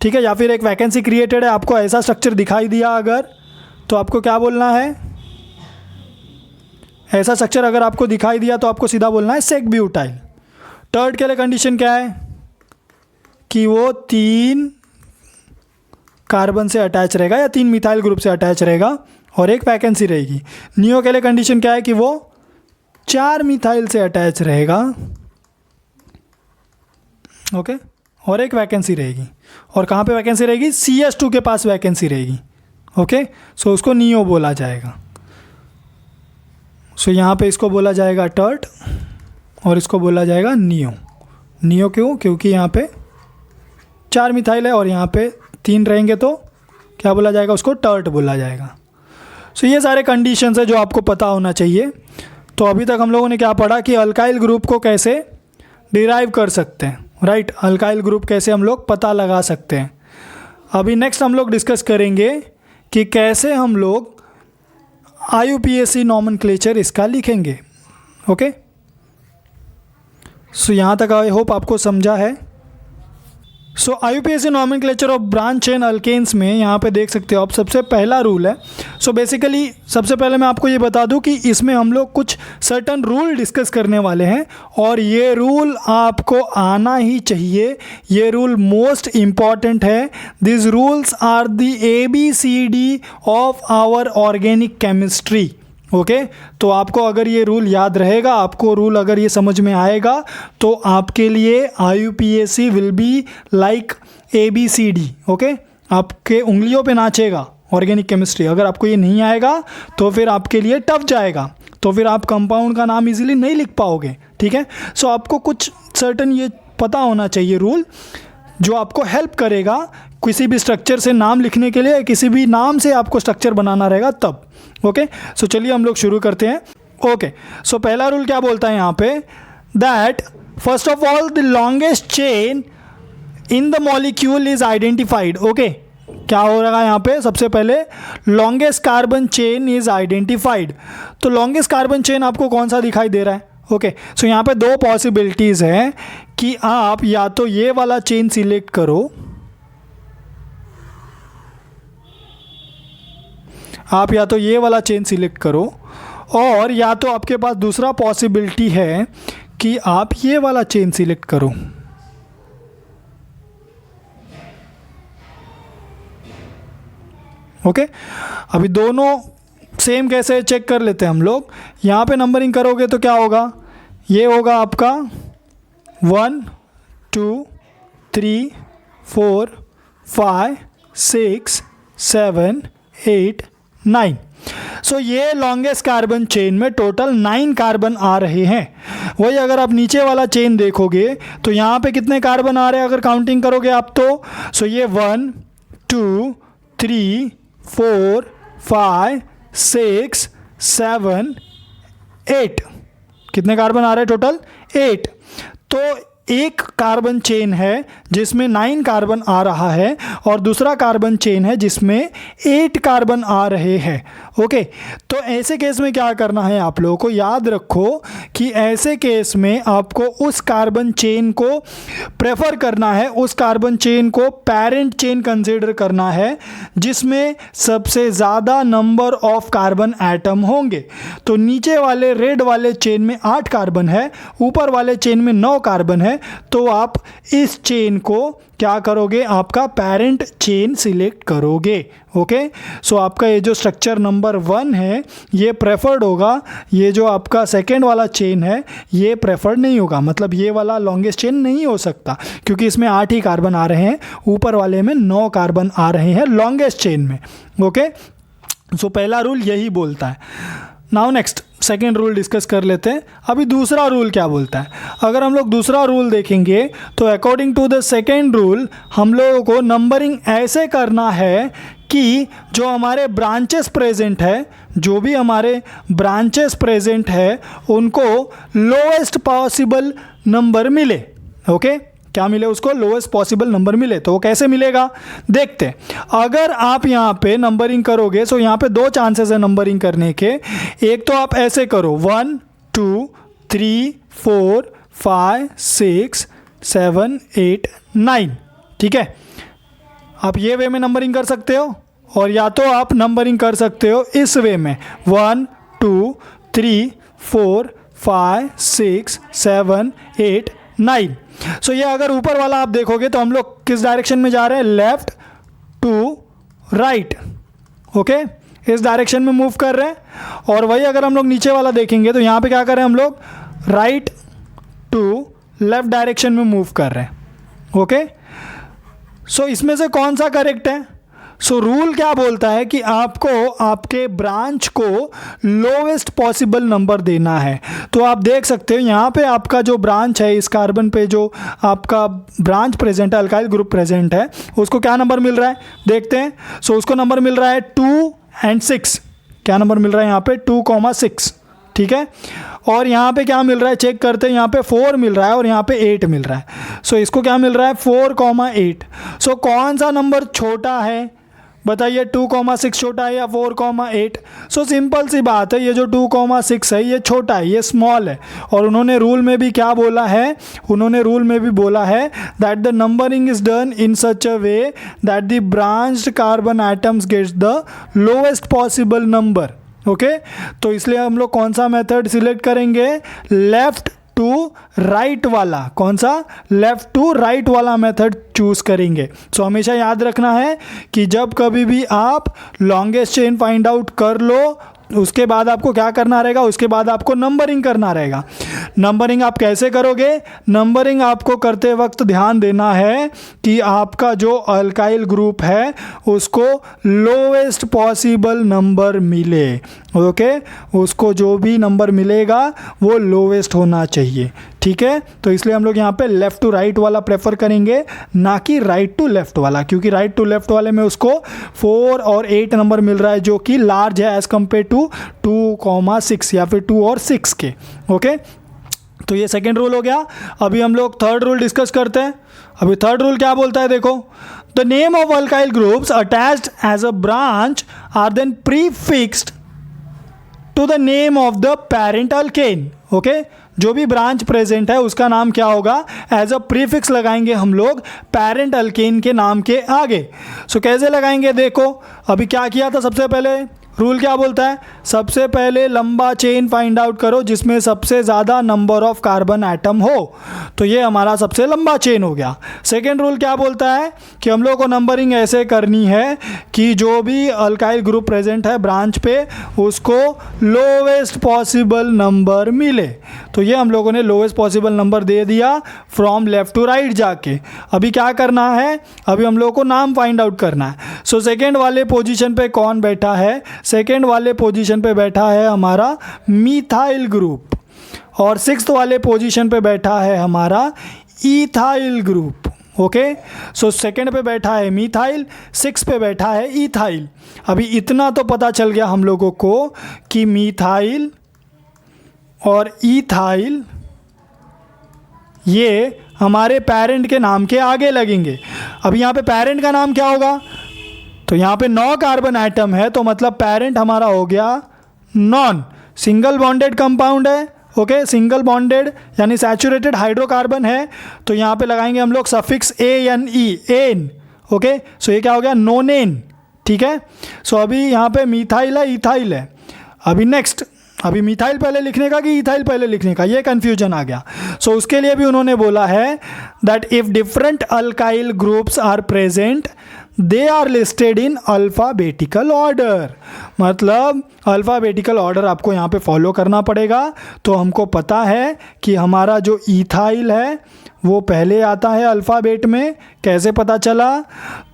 ठीक है, या फिर एक वैकेंसी क्रिएटेड है, आपको ऐसा स्ट्रक्चर दिखाई दिया अगर, तो आपको क्या बोलना है, ऐसा स्ट्रक्चर अगर आपको दिखाई दिया तो आपको सीधा बोलना है सेक ब्यूटाइल। टर्ड के लिए कंडीशन क्या है कि वो 3 कार्बन से अटैच रहेगा या 3 मिथाइल ग्रुप से अटैच रहेगा और एक वैकेंसी रहेगी। नियो के लिए कंडीशन क्या है कि वो 4 मिथाइल से अटैच रहेगा, ओके, और एक वैकेंसी रहेगी। और कहाँ पे वैकेंसी रहेगी? CH2 के पास वैकेंसी रहेगी, ओके। सो उसको नियो बोला जाएगा। सो यहाँ पे इसको बोला जाएगा टर्ट और इसको बोला जाएगा नियो। नियो क्यों? क्योंकि यहाँ पे 4 मिथाइल है और यहाँ पे 3 रहेंगे तो क्या बोला जाएगा? उसको टर्ट बोला जाएगा। सो ये सारे कंडीशंस है जो आपको पता होना चाहिए। तो अभी तक हम लोगों ने क्या पढ़ा कि अल्काइल ग्रुप को कैसे डिराइव कर सकते हैं, राइट। अल्काइल ग्रुप कैसे हम लोग पता लगा सकते हैं। अभी नेक्स्ट हम लोग डिस्कस करेंगे कि कैसे हम लोग IUPAC नॉमेनक्लेचर इसका लिखेंगे, ओके। सो यहाँ तक आई होप आपको समझा है। So IUPAC nomenclature of branch chain alkanes में यहाँ पे देख सकते हो आप, सबसे पहला रूल है। सो बेसिकली सबसे पहले मैं आपको ये बता दूँ कि इसमें हम लोग कुछ सर्टन रूल डिस्कस करने वाले हैं और ये रूल आपको आना ही चाहिए। ये रूल मोस्ट इम्पॉर्टेंट है। This rules are the ABCD of our organic chemistry, okay. तो आपको अगर ये रूल याद रहेगा, आपको रूल अगर ये समझ में आएगा तो आपके लिए IUPAC will be like ABCD, okay. आपके उंगलियों पे नाचेगा ऑर्गेनिक केमिस्ट्री। अगर आपको ये नहीं आएगा तो फिर आपके लिए टफ जाएगा, तो फिर आप कंपाउंड का नाम इजीली नहीं लिख पाओगे, ठीक है। सो आपको कुछ सर्टन ये पता होना चाहिए रूल जो आपको हेल्प करेगा किसी भी स्ट्रक्चर से नाम लिखने के लिए, किसी भी नाम से आपको स्ट्रक्चर बनाना रहेगा तब, ओके। सो चलिए हम लोग शुरू करते हैं, ओके। सो पहला रूल क्या बोलता है यहाँ पे? That first of all the longest chain in the molecule is identified, okay. क्या हो रहा है यहाँ पे? सबसे पहले longest carbon chain is identified. तो लॉन्गेस्ट कार्बन चेन आपको कौन सा दिखाई दे रहा है? ओके। सो यहाँ पे 2 पॉसिबिलिटीज़ हैं कि आप या तो ये वाला चेन सिलेक्ट करो, आप या तो ये वाला चेन सिलेक्ट करो, और या तो आपके पास दूसरा पॉसिबिलिटी है कि आप ये वाला चेन सिलेक्ट करो, ओके। अभी दोनों सेम कैसे चेक कर लेते हैं हम लोग। यहाँ पे नंबरिंग करोगे तो क्या होगा? ये होगा आपका 1 2 3 4 5 6 7 8 9। सो ये लॉन्गेस्ट कार्बन चेन में टोटल 9 कार्बन आ रहे हैं। वही अगर आप नीचे वाला चेन देखोगे तो यहाँ पे कितने कार्बन आ रहे हैं अगर काउंटिंग करोगे आप तो? सो ये 1 2 3 4 5 6 7 8, कितने कार्बन आ रहे हैं टोटल? 8। तो एक कार्बन चेन है जिसमें 9 कार्बन आ रहा है और दूसरा कार्बन चेन है जिसमें 8 कार्बन आ रहे हैं, ओके। तो ऐसे केस में क्या करना है आप लोगों को? याद रखो कि ऐसे केस में आपको उस कार्बन चेन को प्रेफर करना है, उस कार्बन चेन को पेरेंट चेन कंसीडर करना है जिसमें सबसे ज़्यादा नंबर ऑफ कार्बन एटम होंगे। तो नीचे वाले रेड वाले चेन में 8 कार्बन है, ऊपर वाले चेन में 9 कार्बन है, तो आप इस चेन को क्या करोगे? आपका पेरेंट चेन सिलेक्ट करोगे, ओके। सो आपका ये जो स्ट्रक्चर नंबर 1 है ये प्रेफर्ड होगा, ये जो आपका सेकेंड वाला चेन है ये प्रेफर्ड नहीं होगा, मतलब ये वाला लॉन्गेस्ट चेन नहीं हो सकता क्योंकि इसमें 8 ही कार्बन आ रहे हैं, ऊपर वाले में 9 कार्बन आ रहे हैं लॉन्गेस्ट चेन में, ओके। सो पहला रूल यही बोलता है। Now next second rule discuss कर लेते हैं। अभी दूसरा रूल क्या बोलता है? अगर हम लोग दूसरा रूल देखेंगे तो according to the second rule हम लोगों को नंबरिंग ऐसे करना है कि जो हमारे ब्रांचेस प्रेजेंट है, जो भी हमारे ब्रांचेस प्रेजेंट है उनको लोएस्ट पॉसिबल नंबर मिले, ओके। क्या मिले उसको? लोएस्ट पॉसिबल नंबर मिले। तो वो कैसे मिलेगा देखते हैं। अगर आप यहाँ पे नंबरिंग करोगे तो यहाँ पे 2 चांसेस है नंबरिंग करने के। एक तो आप ऐसे करो 1 2 3 4 5 6 7 8 9, ठीक है। आप ये वे में नंबरिंग कर सकते हो और या तो आप नंबरिंग कर सकते हो इस वे में 1 2 3 4 5 6 7 8 9। सो ये अगर ऊपर वाला आप देखोगे तो हम लोग किस डायरेक्शन में जा रहे हैं, लेफ्ट टू राइट, ओके, इस डायरेक्शन में मूव कर रहे हैं। और वही अगर हम लोग नीचे वाला देखेंगे तो यहाँ पे क्या कर रहे हैं हम लोग, राइट टू लेफ्ट डायरेक्शन में मूव कर रहे हैं, ओके। सो इसमें से कौन सा करेक्ट है? सो रूल क्या बोलता है कि आपको आपके ब्रांच को लोवेस्ट पॉसिबल नंबर देना है। तो आप देख सकते हो यहाँ पे आपका जो ब्रांच है, इस कार्बन पे जो आपका ब्रांच प्रेजेंट है, अल्काइल ग्रुप प्रेजेंट है, उसको क्या नंबर मिल रहा है देखते हैं। सो उसको नंबर मिल रहा है 2 and 6। क्या नंबर मिल रहा है यहाँ पे, 2,6, ठीक है। और यहाँ पे क्या मिल रहा है चेक करते हैं, यहाँ पे 4 मिल रहा है और यहाँ पे 8 मिल रहा है। सो इसको क्या मिल रहा है, 4,8। सो कौन सा नंबर छोटा है बताइए, 2,6 छोटा है या 4,8? सो सिंपल सी बात है, ये जो 2,6 है ये छोटा है, ये स्मॉल है। और उन्होंने रूल में भी क्या बोला है, उन्होंने रूल में भी बोला है that the numbering is done in such a way that the branched carbon atoms gets the lowest possible number, okay. तो इसलिए हम लोग कौन सा मेथड सिलेक्ट करेंगे, लेफ्ट टू राइट वाला। कौन सा, लेफ्ट टू राइट वाला मेथड चूज करेंगे। सो हमेशा याद रखना है कि जब कभी भी आप लॉन्गेस्ट चेन फाइंड आउट कर लो, उसके बाद आपको क्या करना रहेगा, उसके बाद आपको नंबरिंग करना रहेगा। नंबरिंग आप कैसे करोगे, नंबरिंग आपको करते वक्त ध्यान देना है कि आपका जो अल्काइल ग्रुप है उसको लोवेस्ट पॉसिबल नंबर मिले, ओके। उसको जो भी नंबर मिलेगा वो लोवेस्ट होना चाहिए, ठीक है। तो इसलिए हम लोग यहाँ पे लेफ़्ट टू राइट वाला प्रेफर करेंगे, ना कि राइट टू लेफ़्ट वाला, क्योंकि राइट टू लेफ़्ट वाले में उसको 4 और 8 नंबर मिल रहा है जो कि लार्ज है एज़ कम्पेयर टू 2,6 या फिर 2 और 6 के, ओके। तो ये सेकेंड रूल हो गया। अभी हम लोग थर्ड रूल डिस्कस करते हैं। अभी थर्ड रूल क्या बोलता है देखो, the name of alkyl groups attached as a branch are then prefixed to the name of the parent alkane, okay. जो भी ब्रांच प्रेजेंट है उसका नाम क्या होगा, एज अ प्रीफिक्स लगाएंगे हम लोग पेरेंट अल्केन के नाम के आगे। सो कैसे लगाएंगे देखो, अभी क्या किया था, सबसे पहले रूल क्या बोलता है, सबसे पहले लंबा चेन फाइंड आउट करो जिसमें सबसे ज़्यादा नंबर ऑफ कार्बन एटम हो। तो ये हमारा सबसे लंबा चेन हो गया। सेकेंड रूल क्या बोलता है कि हम लोग को नंबरिंग ऐसे करनी है कि जो भी अल्काइल ग्रुप प्रेजेंट है ब्रांच पे उसको लोवेस्ट पॉसिबल नंबर मिले। तो ये हम लोगों ने लोवेस्ट पॉसिबल नंबर दे दिया फ्रॉम लेफ्ट टू राइट जाके। अभी क्या करना है, अभी हम लोगों को नाम फाइंड आउट करना है। सो सेकेंड वाले पोजीशन पे कौन बैठा है, सेकेंड वाले पोजीशन पे बैठा है हमारा मीथाइल ग्रुप, और सिक्स्थ वाले पोजीशन पे बैठा है हमारा ethyl group, okay. So second पे बैठा है मीथाइल, सिक्स पे बैठा है इथाइल। अभी इतना तो पता चल गया हम लोगों को कि मीथाइल और इथाइल ये हमारे पेरेंट के नाम के आगे लगेंगे। अब यहाँ पे पेरेंट का नाम क्या होगा, तो यहाँ पे 9 कार्बन एटम है तो मतलब पेरेंट हमारा हो गया नॉन सिंगल बॉन्डेड कंपाउंड है, ओके। सिंगल बॉन्डेड यानी सैचुरेटेड हाइड्रोकार्बन है, तो यहाँ पे लगाएंगे हम लोग suffix ANE, N, okay. So ये क्या हो गया, नोनेन, ठीक है। सो अभी यहाँ पे मीथाइल है, इथाइल है। अभी नेक्स्ट, अभी मिथाइल पहले लिखने का कि इथाइल पहले लिखने का, ये कन्फ्यूजन आ गया। सो उसके लिए भी उन्होंने बोला है that if different alkyl groups are present they are listed in alphabetical order. मतलब अल्फ़ाबेटिकल ऑर्डर आपको यहाँ पे फॉलो करना पड़ेगा। तो हमको पता है कि हमारा जो इथाइल है वो पहले आता है अल्फ़ाबेट में। कैसे पता चला,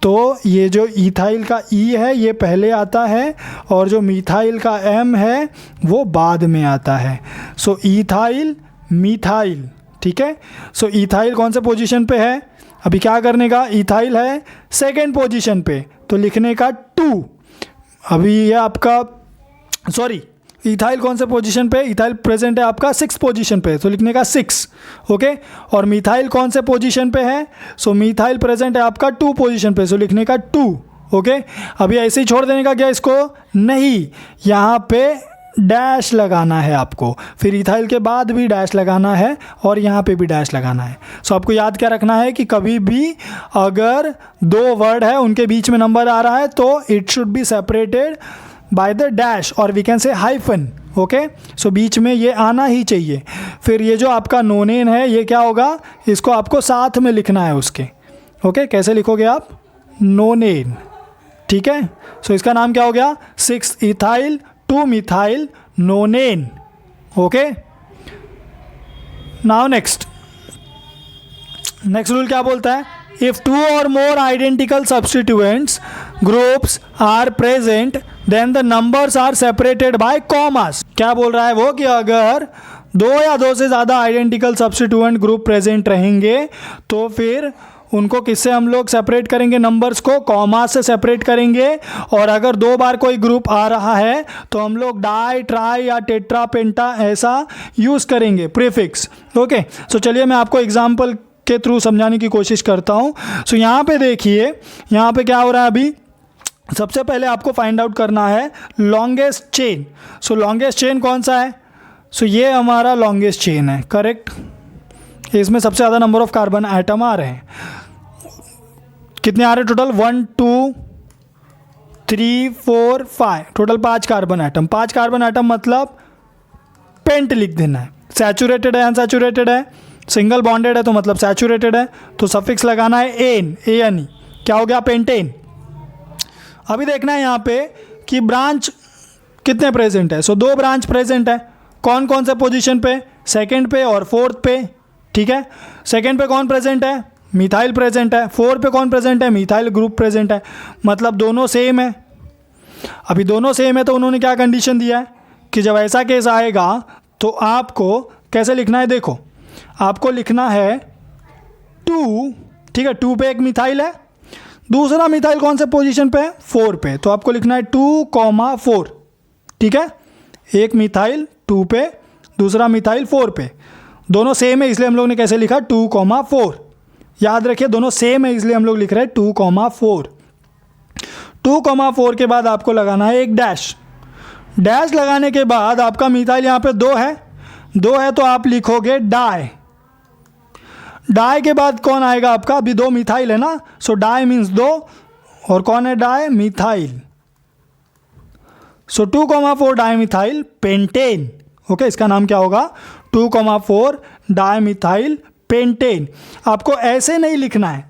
तो ये जो इथाइल का ई है ये पहले आता है और जो मिथाइल का एम है वो बाद में आता है। सो इथाइल मिथाइल, ठीक है। सो इथाइल कौन से पोजीशन पे है, अभी क्या करने का, इथाइल है सेकेंड पोजीशन पे तो लिखने का 2। अभी ये आपका सॉरी इथाइल कौन से पोजीशन पे, इथाइल प्रेजेंट है आपका 6 पोजीशन पे तो लिखने का 6, ओके। और मिथाइल कौन से पोजीशन पे है, सो मिथाइल प्रेजेंट है आपका 2 पोजीशन पे सो लिखने का 2, ओके। अभी ऐसे ही छोड़ देने का क्या इसको, नहीं, यहाँ पे डैश लगाना है आपको, फिर इथाइल के बाद भी डैश लगाना है और यहाँ पे भी डैश लगाना है। सो आपको याद क्या रखना है कि कभी भी अगर 2 वर्ड है उनके बीच में नंबर आ रहा है तो it should be separated by the dash और we can say hyphen, okay, so बीच में ये आना ही चाहिए। फिर ये जो आपका नोनेन है ये क्या होगा, इसको आपको साथ में लिखना है उसके। ओके, कैसे लिखोगे आप, नोनेन, ठीक है। सो इसका नाम क्या हो गया, 6 ethyl 2 methyl nonene. Okay, now next rule क्या बोलता है, if 2 or more identical substituents groups are present then the numbers are separated by commas. क्या बोल रहा है वो, कि अगर 2 या 2 से ज़्यादा आइडेंटिकल सब्स्टिट्यूएंट ग्रुप प्रेजेंट रहेंगे तो फिर उनको किससे हम लोग सेपरेट करेंगे, नंबर्स को कॉमास से सेपरेट करेंगे। और अगर 2 बार कोई ग्रुप आ रहा है तो हम लोग डाई, ट्राई या टेट्रा, पेंटा ऐसा यूज़ करेंगे, प्रीफिक्स। ओके, सो चलिए मैं आपको एग्जाम्पल के थ्रू समझाने की कोशिश करता हूँ। सो यहाँ पे देखिए, यहाँ पे क्या हो रहा है, अभी सबसे पहले आपको फाइंड आउट करना है लॉन्गेस्ट चेन। सो लॉन्गेस्ट चेन कौन सा है, सो ये हमारा लॉन्गेस्ट चेन है, करेक्ट। इसमें सबसे ज़्यादा नंबर ऑफ कार्बन आइटम आ रहे हैं, कितने आ रहे हैं total, 1 2 3 4 5, total 5 carbon atom. 5 carbon atom मतलब पेंट लिख देना है। सैचुरेटेड है, अनसैचुरेटेड है, सिंगल बॉन्डेड है तो मतलब सैचुरेटेड है, तो सफिक्स लगाना है एन, ANE, क्या हो गया, पेंटेन। अभी देखना है यहाँ पे कि ब्रांच कितने प्रेजेंट है। सो 2 ब्रांच प्रेजेंट है, कौन कौन से पोजीशन पे, सेकंड पे और फोर्थ पे, ठीक है। सेकंड पे कौन प्रेजेंट है, मिथाइल प्रेजेंट है। 4 पे कौन प्रेजेंट है, मिथाइल ग्रुप प्रेजेंट है, मतलब दोनों सेम है। अभी दोनों सेम है तो उन्होंने क्या कंडीशन दिया है कि जब ऐसा केस आएगा तो आपको कैसे लिखना है, देखो आपको लिखना है 2, ठीक है, 2 पे एक मिथाइल है, दूसरा मिथाइल कौन से पोजीशन पे है, 4 पे, तो आपको लिखना है 2,4, ठीक है। एक मिथाइल 2 पे, दूसरा मिथाइल 4 पे, दोनों सेम है इसलिए हम लोग ने कैसे लिखा 2,4। याद रखिए दोनों सेम है इसलिए हम लोग लिख रहे हैं 2,4। 2,4 के बाद आपको लगाना है एक डैश। डैश लगाने के बाद आपका मिथाइल यहाँ पे 2 है तो आप लिखोगे डाई। डाई के बाद कौन आएगा आपका, अभी 2 मिथाइल है ना, सो डाई मीन्स 2, और कौन है डाई, मिथाइल। सो 2,4 डाई मिथाइल पेंटेन। ओके, इसका नाम क्या होगा, 2,4 डाई मिथाइल पेंटेन। आपको ऐसे नहीं लिखना है,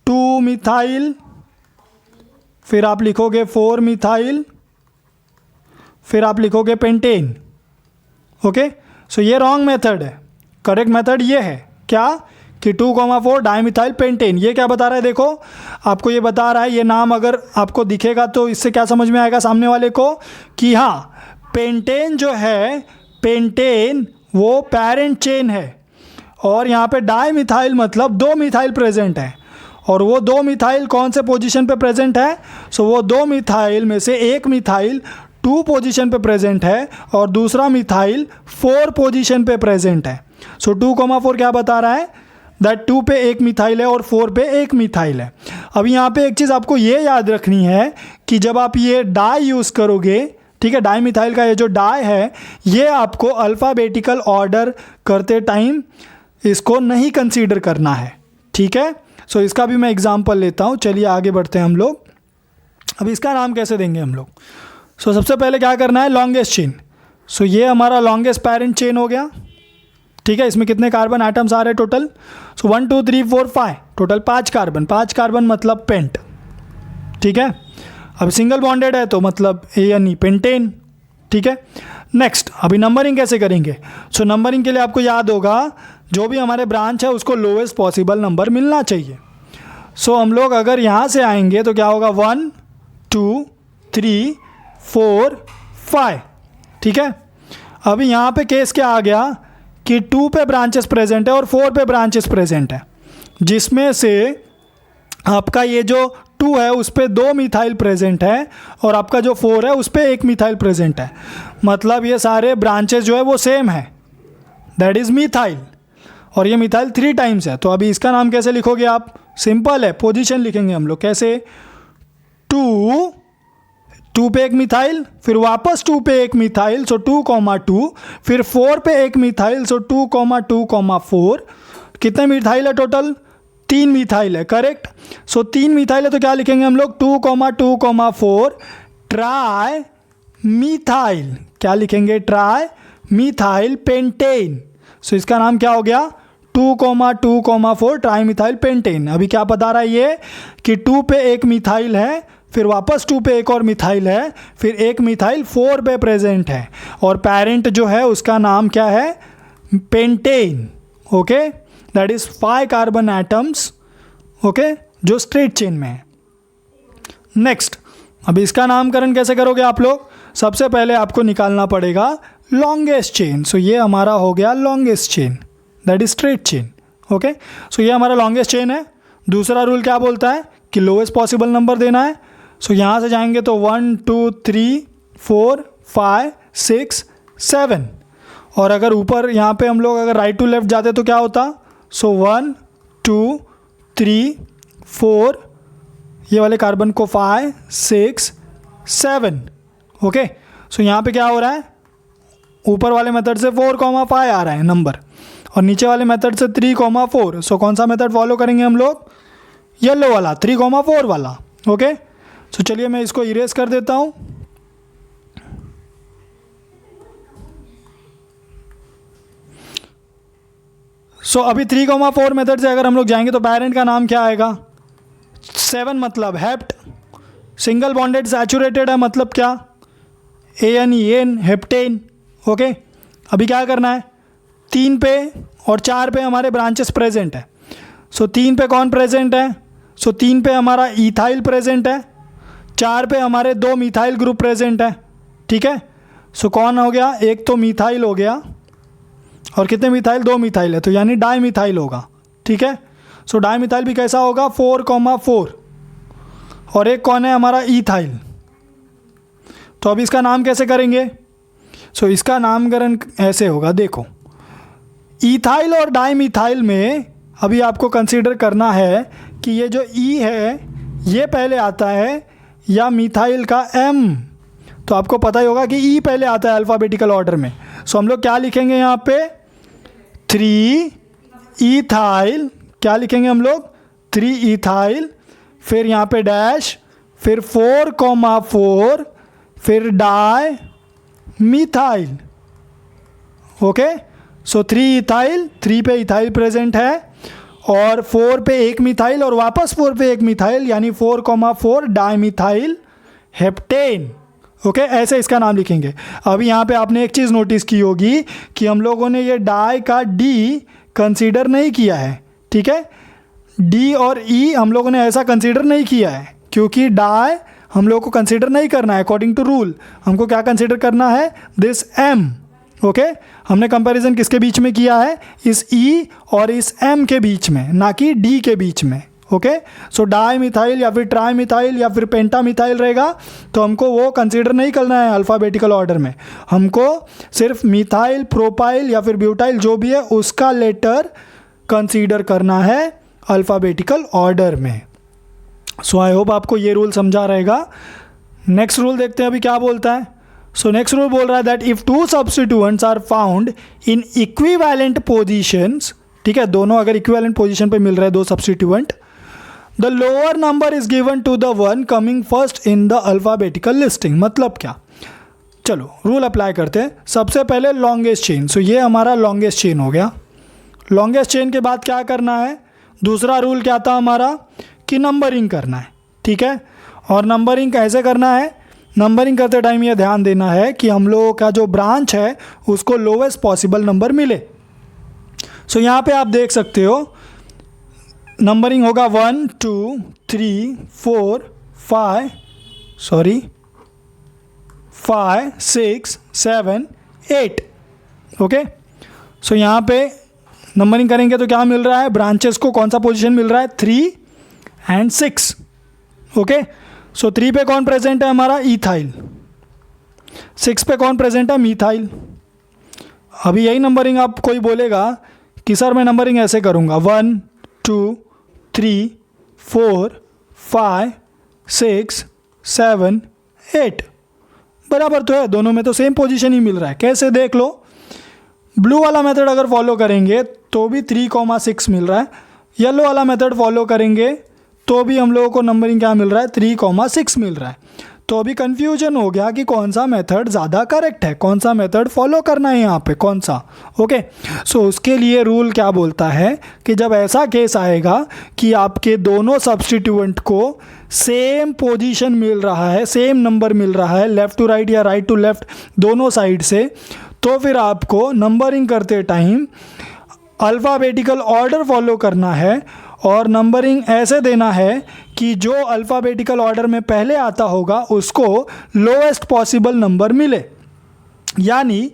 2 मिथाइल फिर आप लिखोगे 4 मिथाइल फिर आप लिखोगे पेंटेन। ओके, सो ये रॉन्ग मेथड है, करेक्ट मेथड ये है क्या, कि 2,4 डाइमिथाइल पेंटेन। ये क्या बता रहा है, देखो आपको ये बता रहा है, ये नाम अगर आपको दिखेगा तो इससे क्या समझ में आएगा सामने वाले को, कि हाँ पेंटेन जो है, पेंटेन वो पेरेंट चेन है, और यहाँ पे डाइमिथाइल मतलब 2 मिथाइल प्रेजेंट है, और वो 2 मिथाइल कौन से पोजीशन पे प्रेजेंट है, सो वो 2 मिथाइल में से एक मिथाइल 2 पोजीशन पे प्रेजेंट है और दूसरा मिथाइल 4 पोजीशन पे प्रेजेंट है। सो 2,4 क्या बता रहा है, दैट 2 पे एक मिथाइल है और 4 पे एक मिथाइल है। अब यहाँ पे एक चीज़ आपको ये याद रखनी है कि जब आप ये डाई यूज़ करोगे, ठीक है, डाई मिथाइल का ये जो डाई है ये आपको अल्फ़ाबेटिकल ऑर्डर करते टाइम इसको नहीं कंसीडर करना है, ठीक है। सो इसका भी मैं एग्जांपल लेता हूँ, चलिए आगे बढ़ते हैं हम लोग। अब इसका नाम कैसे देंगे हम लोग, सो सबसे पहले क्या करना है, लॉन्गेस्ट चेन। सो ये हमारा लॉन्गेस्ट पेरेंट चेन हो गया, ठीक है। इसमें कितने कार्बन आइटम्स आ रहे हैं टोटल, सो 1 2 3 4 5, टोटल 5 कार्बन। 5 कार्बन मतलब पेंट, ठीक है। अब सिंगल बॉन्डेड है तो मतलब ANE पेंटेन, ठीक है। नेक्स्ट अभी नंबरिंग कैसे करेंगे, सो नंबरिंग के लिए आपको याद होगा जो भी हमारे ब्रांच है उसको लोएस्ट पॉसिबल नंबर मिलना चाहिए। सो हम लोग अगर यहाँ से आएंगे तो क्या होगा, 1 2 3 4 5, ठीक है। अभी यहाँ पे केस क्या आ गया कि 2 पे ब्रांचेस प्रेजेंट है और 4 पे ब्रांचेस प्रेजेंट है, जिसमें से आपका ये जो 2 है उस पर 2 मिथाइल प्रेजेंट है और आपका जो 4 है उस पर 1 मिथाइल प्रेजेंट है। मतलब ये सारे ब्रांचेस जो है वो सेम है, दैट इज़ मिथाइल, और ये मिथाइल 3 टाइम्स है। तो अभी इसका नाम कैसे लिखोगे आप, सिंपल है, पोजीशन लिखेंगे हम लोग कैसे, 2 पे एक मिथाइल, फिर वापस 2 पे एक मिथाइल, सो 2,2, फिर 4 पे एक मिथाइल, सो 2,2,4। कितने मिथाइल है टोटल, 3 मिथाइल है, करेक्ट। सो 3 मिथाइल है तो क्या लिखेंगे हम लोग, 2,2,4 ट्राई मिथाइल, क्या लिखेंगे, ट्राई मिथाइल पेंटेन। सो इसका नाम क्या हो गया, 2,2,4 ट्राई मिथाइल पेंटेन। अभी क्या बता रहा है ये कि 2 पे एक मिथाइल है, फिर वापस 2 पे एक और मिथाइल है, फिर एक मिथाइल 4 पे प्रेजेंट है, और पेरेंट जो है उसका नाम क्या है, pentane. Okay, that is 5 carbon atoms, okay, जो स्ट्रेट चेन में है। नेक्स्ट, अभी इसका नामकरण कैसे करोगे आप लोग, सबसे पहले आपको निकालना पड़ेगा लॉन्गेस्ट चेन। सो ये हमारा हो गया longest chain, that is straight chain. Okay, so ये हमारा लॉन्गेस्ट चेन है। दूसरा रूल क्या बोलता है कि लोएस्ट पॉसिबल नंबर देना है। सो यहाँ से जाएंगे तो 1 2 3 4 5 6 7, और अगर ऊपर यहाँ पे हम लोग अगर राइट टू लेफ्ट जाते तो क्या होता, सो 1 2 3 4, ये वाले कार्बन को 5 6 7। ओके, सो यहाँ पे क्या हो रहा है, ऊपर वाले मेथड से 4,5 आ रहा है नंबर, और नीचे वाले मेथड से 3,4। सो कौन सा मेथड फॉलो करेंगे हम लोग, येलो वाला, 3,4 वाला। ओके, सो चलिए मैं इसको इरेज कर देता हूँ। सो अभी 3,4 मेथड से अगर हम लोग जाएंगे तो पेरेंट का नाम क्या आएगा, 7 मतलब हेप्ट, सिंगल बॉन्डेड सैचुरेटेड है मतलब क्या, ANEN, हेप्टेन। ओके, अभी क्या करना है, 3 पे और 4 पे हमारे ब्रांचेस प्रेजेंट है। सो 3 पे कौन प्रेजेंट है, सो 3 पे हमारा इथाइल प्रेजेंट है, 4 पे हमारे 2 मिथाइल ग्रुप प्रेजेंट है। ठीक है, सो कौन हो गया, एक तो मिथाइल हो गया, और कितने मिथाइल, 2 मिथाइल है, तो यानी डाई मिथाइल होगा। ठीक है, सो डाई मिथाइल भी कैसा होगा, 4,4, और एक कौन है हमारा इथाइल। तो अब इसका नाम कैसे करेंगे, सो इसका नामकरण ऐसे होगा, देखो इथाइल और डाई मिथाइल में अभी आपको कंसीडर करना है कि ये जो ई है ये पहले आता है या मिथाइल का एम। तो आपको पता ही होगा कि ई पहले आता है अल्फ़ाबेटिकल ऑर्डर में। सो हम लोग क्या लिखेंगे यहाँ पे, 3 इथाइल, क्या लिखेंगे हम लोग, 3 इथाइल, फिर यहाँ पे डैश, फिर 4,4, फिर डाई मिथाइल। ओके, सो 3 इथाइल, 3 पे इथाइल प्रेजेंट है, और 4 पे एक मिथाइल, और वापस 4 पे एक मिथाइल, यानी 4,4 डाई मिथाइल हेप्टेन। ओके, ऐसे इसका नाम लिखेंगे। अभी यहाँ पे आपने एक चीज़ नोटिस की होगी कि हम लोगों ने ये डाई का डी कंसीडर नहीं किया है। ठीक है, डी और ई हम लोगों ने ऐसा कंसीडर नहीं किया है, क्योंकि डाई हम लोग को कंसीडर नहीं करना है अकॉर्डिंग टू रूल। हमको क्या कंसीडर करना है, दिस एम। ओके, हमने कंपैरिजन किसके बीच में किया है, इस ई और इस एम के बीच में, ना कि डी के बीच में। ओके, सो डाई मिथाइल या फिर ट्राई मिथाइल या फिर पेंटा मिथाइल रहेगा तो हमको वो कंसीडर नहीं करना है अल्फ़ाबेटिकल ऑर्डर में। हमको सिर्फ मिथाइल, प्रोपाइल या फिर ब्यूटाइल जो भी है उसका लेटर कंसीडर करना है अल्फ़ाबेटिकल ऑर्डर में। सो आई होप आपको ये रूल समझा रहेगा। नेक्स्ट रूल देखते हैं अभी क्या बोलता है। सो नेक्स्ट रूल बोल रहा है that if 2 substituents are found in equivalent positions, ठीक है, दोनों अगर इक्विवेलेंट पोजीशन पे मिल रहे हैं 2 substituent, the lower number is given to the one coming first in the alphabetical listing. मतलब क्या, चलो रूल अप्लाई करते हैं। सबसे पहले लॉन्गेस्ट चेन, सो ये हमारा लॉन्गेस्ट चेन हो गया। लॉन्गेस्ट चेन के बाद क्या करना है, दूसरा रूल क्या था हमारा कि नंबरिंग करना है। ठीक है, और नंबरिंग कैसे करना है, नंबरिंग करते टाइम ये ध्यान देना है कि हम लोगों का जो ब्रांच है उसको लोवेस्ट पॉसिबल नंबर मिले। सो यहाँ पे आप देख सकते हो नंबरिंग होगा 1 2 3 4 5 6 7 8। ओके, सो यहाँ पे नंबरिंग करेंगे तो क्या मिल रहा है, ब्रांचेस को कौन सा पोजीशन मिल रहा है, 3 एंड 6। ओके, सो 3 पे कौन प्रेजेंट है हमारा, इथाइल, 6 पे कौन प्रेजेंट है, मिथाइल। अभी यही नंबरिंग आप कोई बोलेगा कि सर मैं नंबरिंग ऐसे करूँगा 1 2 3 4 5 6 7 8, बराबर तो है, दोनों में तो सेम पोजीशन ही मिल रहा है। कैसे देख लो, ब्लू वाला मेथड अगर फॉलो करेंगे तो भी 3,6 मिल रहा है, येलो वाला मेथड फॉलो करेंगे तो भी हम लोगों को नंबरिंग क्या मिल रहा है, 3,6 मिल रहा है। तो अभी कन्फ्यूजन हो गया कि कौन सा मेथड ज़्यादा करेक्ट है, कौन सा मेथड फॉलो करना है यहाँ पे, कौन सा। ओके, सो उसके लिए रूल क्या बोलता है कि जब ऐसा केस आएगा कि आपके दोनों सब्स्टिट्यूएंट को सेम पोजीशन मिल रहा है, सेम नंबर मिल रहा है, लेफ़्ट टू राइट या राइट टू लेफ़्ट दोनों साइड से, तो फिर आपको नंबरिंग करते टाइम अल्फ़ाबेटिकल ऑर्डर फॉलो करना है और नंबरिंग ऐसे देना है कि जो अल्फ़ाबेटिकल ऑर्डर में पहले आता होगा उसको लोएस्ट पॉसिबल नंबर मिले। यानी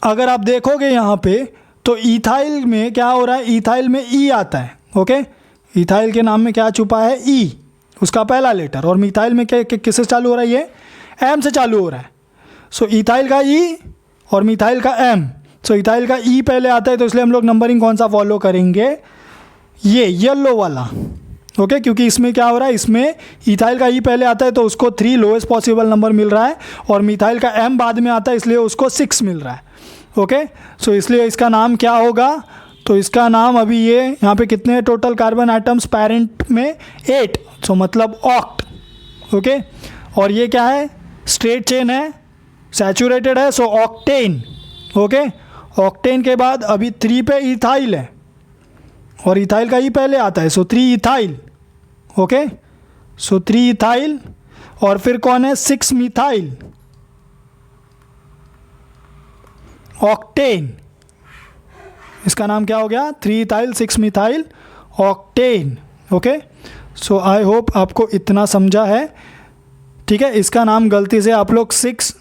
अगर आप देखोगे यहाँ पे तो इथाइल में क्या हो रहा है, इथाइल में ई आता है। ओके, इथाइल के नाम में क्या छुपा है, ई, उसका पहला लेटर, और मिथाइल में क्या किससे चालू हो रहा है, ये एम से चालू हो रहा है। सो इथाइल का ई और मिथाइल का एम। सो इथाइल का ई पहले आता है तो इसलिए हम लोग नंबरिंग कौन सा फॉलो करेंगे, ये येलो वाला। ओके, क्योंकि इसमें क्या हो रहा है, इसमें इथाइल का ई पहले आता है तो उसको 3 लोएस्ट पॉसिबल नंबर मिल रहा है और मिथाइल का एम बाद में आता है इसलिए उसको 6 मिल रहा है। ओके, सो इसलिए इसका नाम क्या होगा, तो इसका नाम अभी ये यहाँ पे कितने टोटल कार्बन एटम्स पैरेंट में 8, सो मतलब ऑक्ट। ओके, और ये क्या है, स्ट्रेट चेन है, सैचुरेटेड है, सो ऑक्टेन। ओके, ऑक्टेन के बाद अभी 3 पे इथाइल है और इथाइल का ई पहले आता है, सो 3 इथाइल। ओके, सो 3 इथाइल और फिर कौन है, 6 मिथाइल, ऑक्टेन। इसका नाम क्या हो गया, 3 ethyl 6 methyl octane. Okay, so I hope आपको इतना समझा है। ठीक है, इसका नाम गलती से आप लोग 6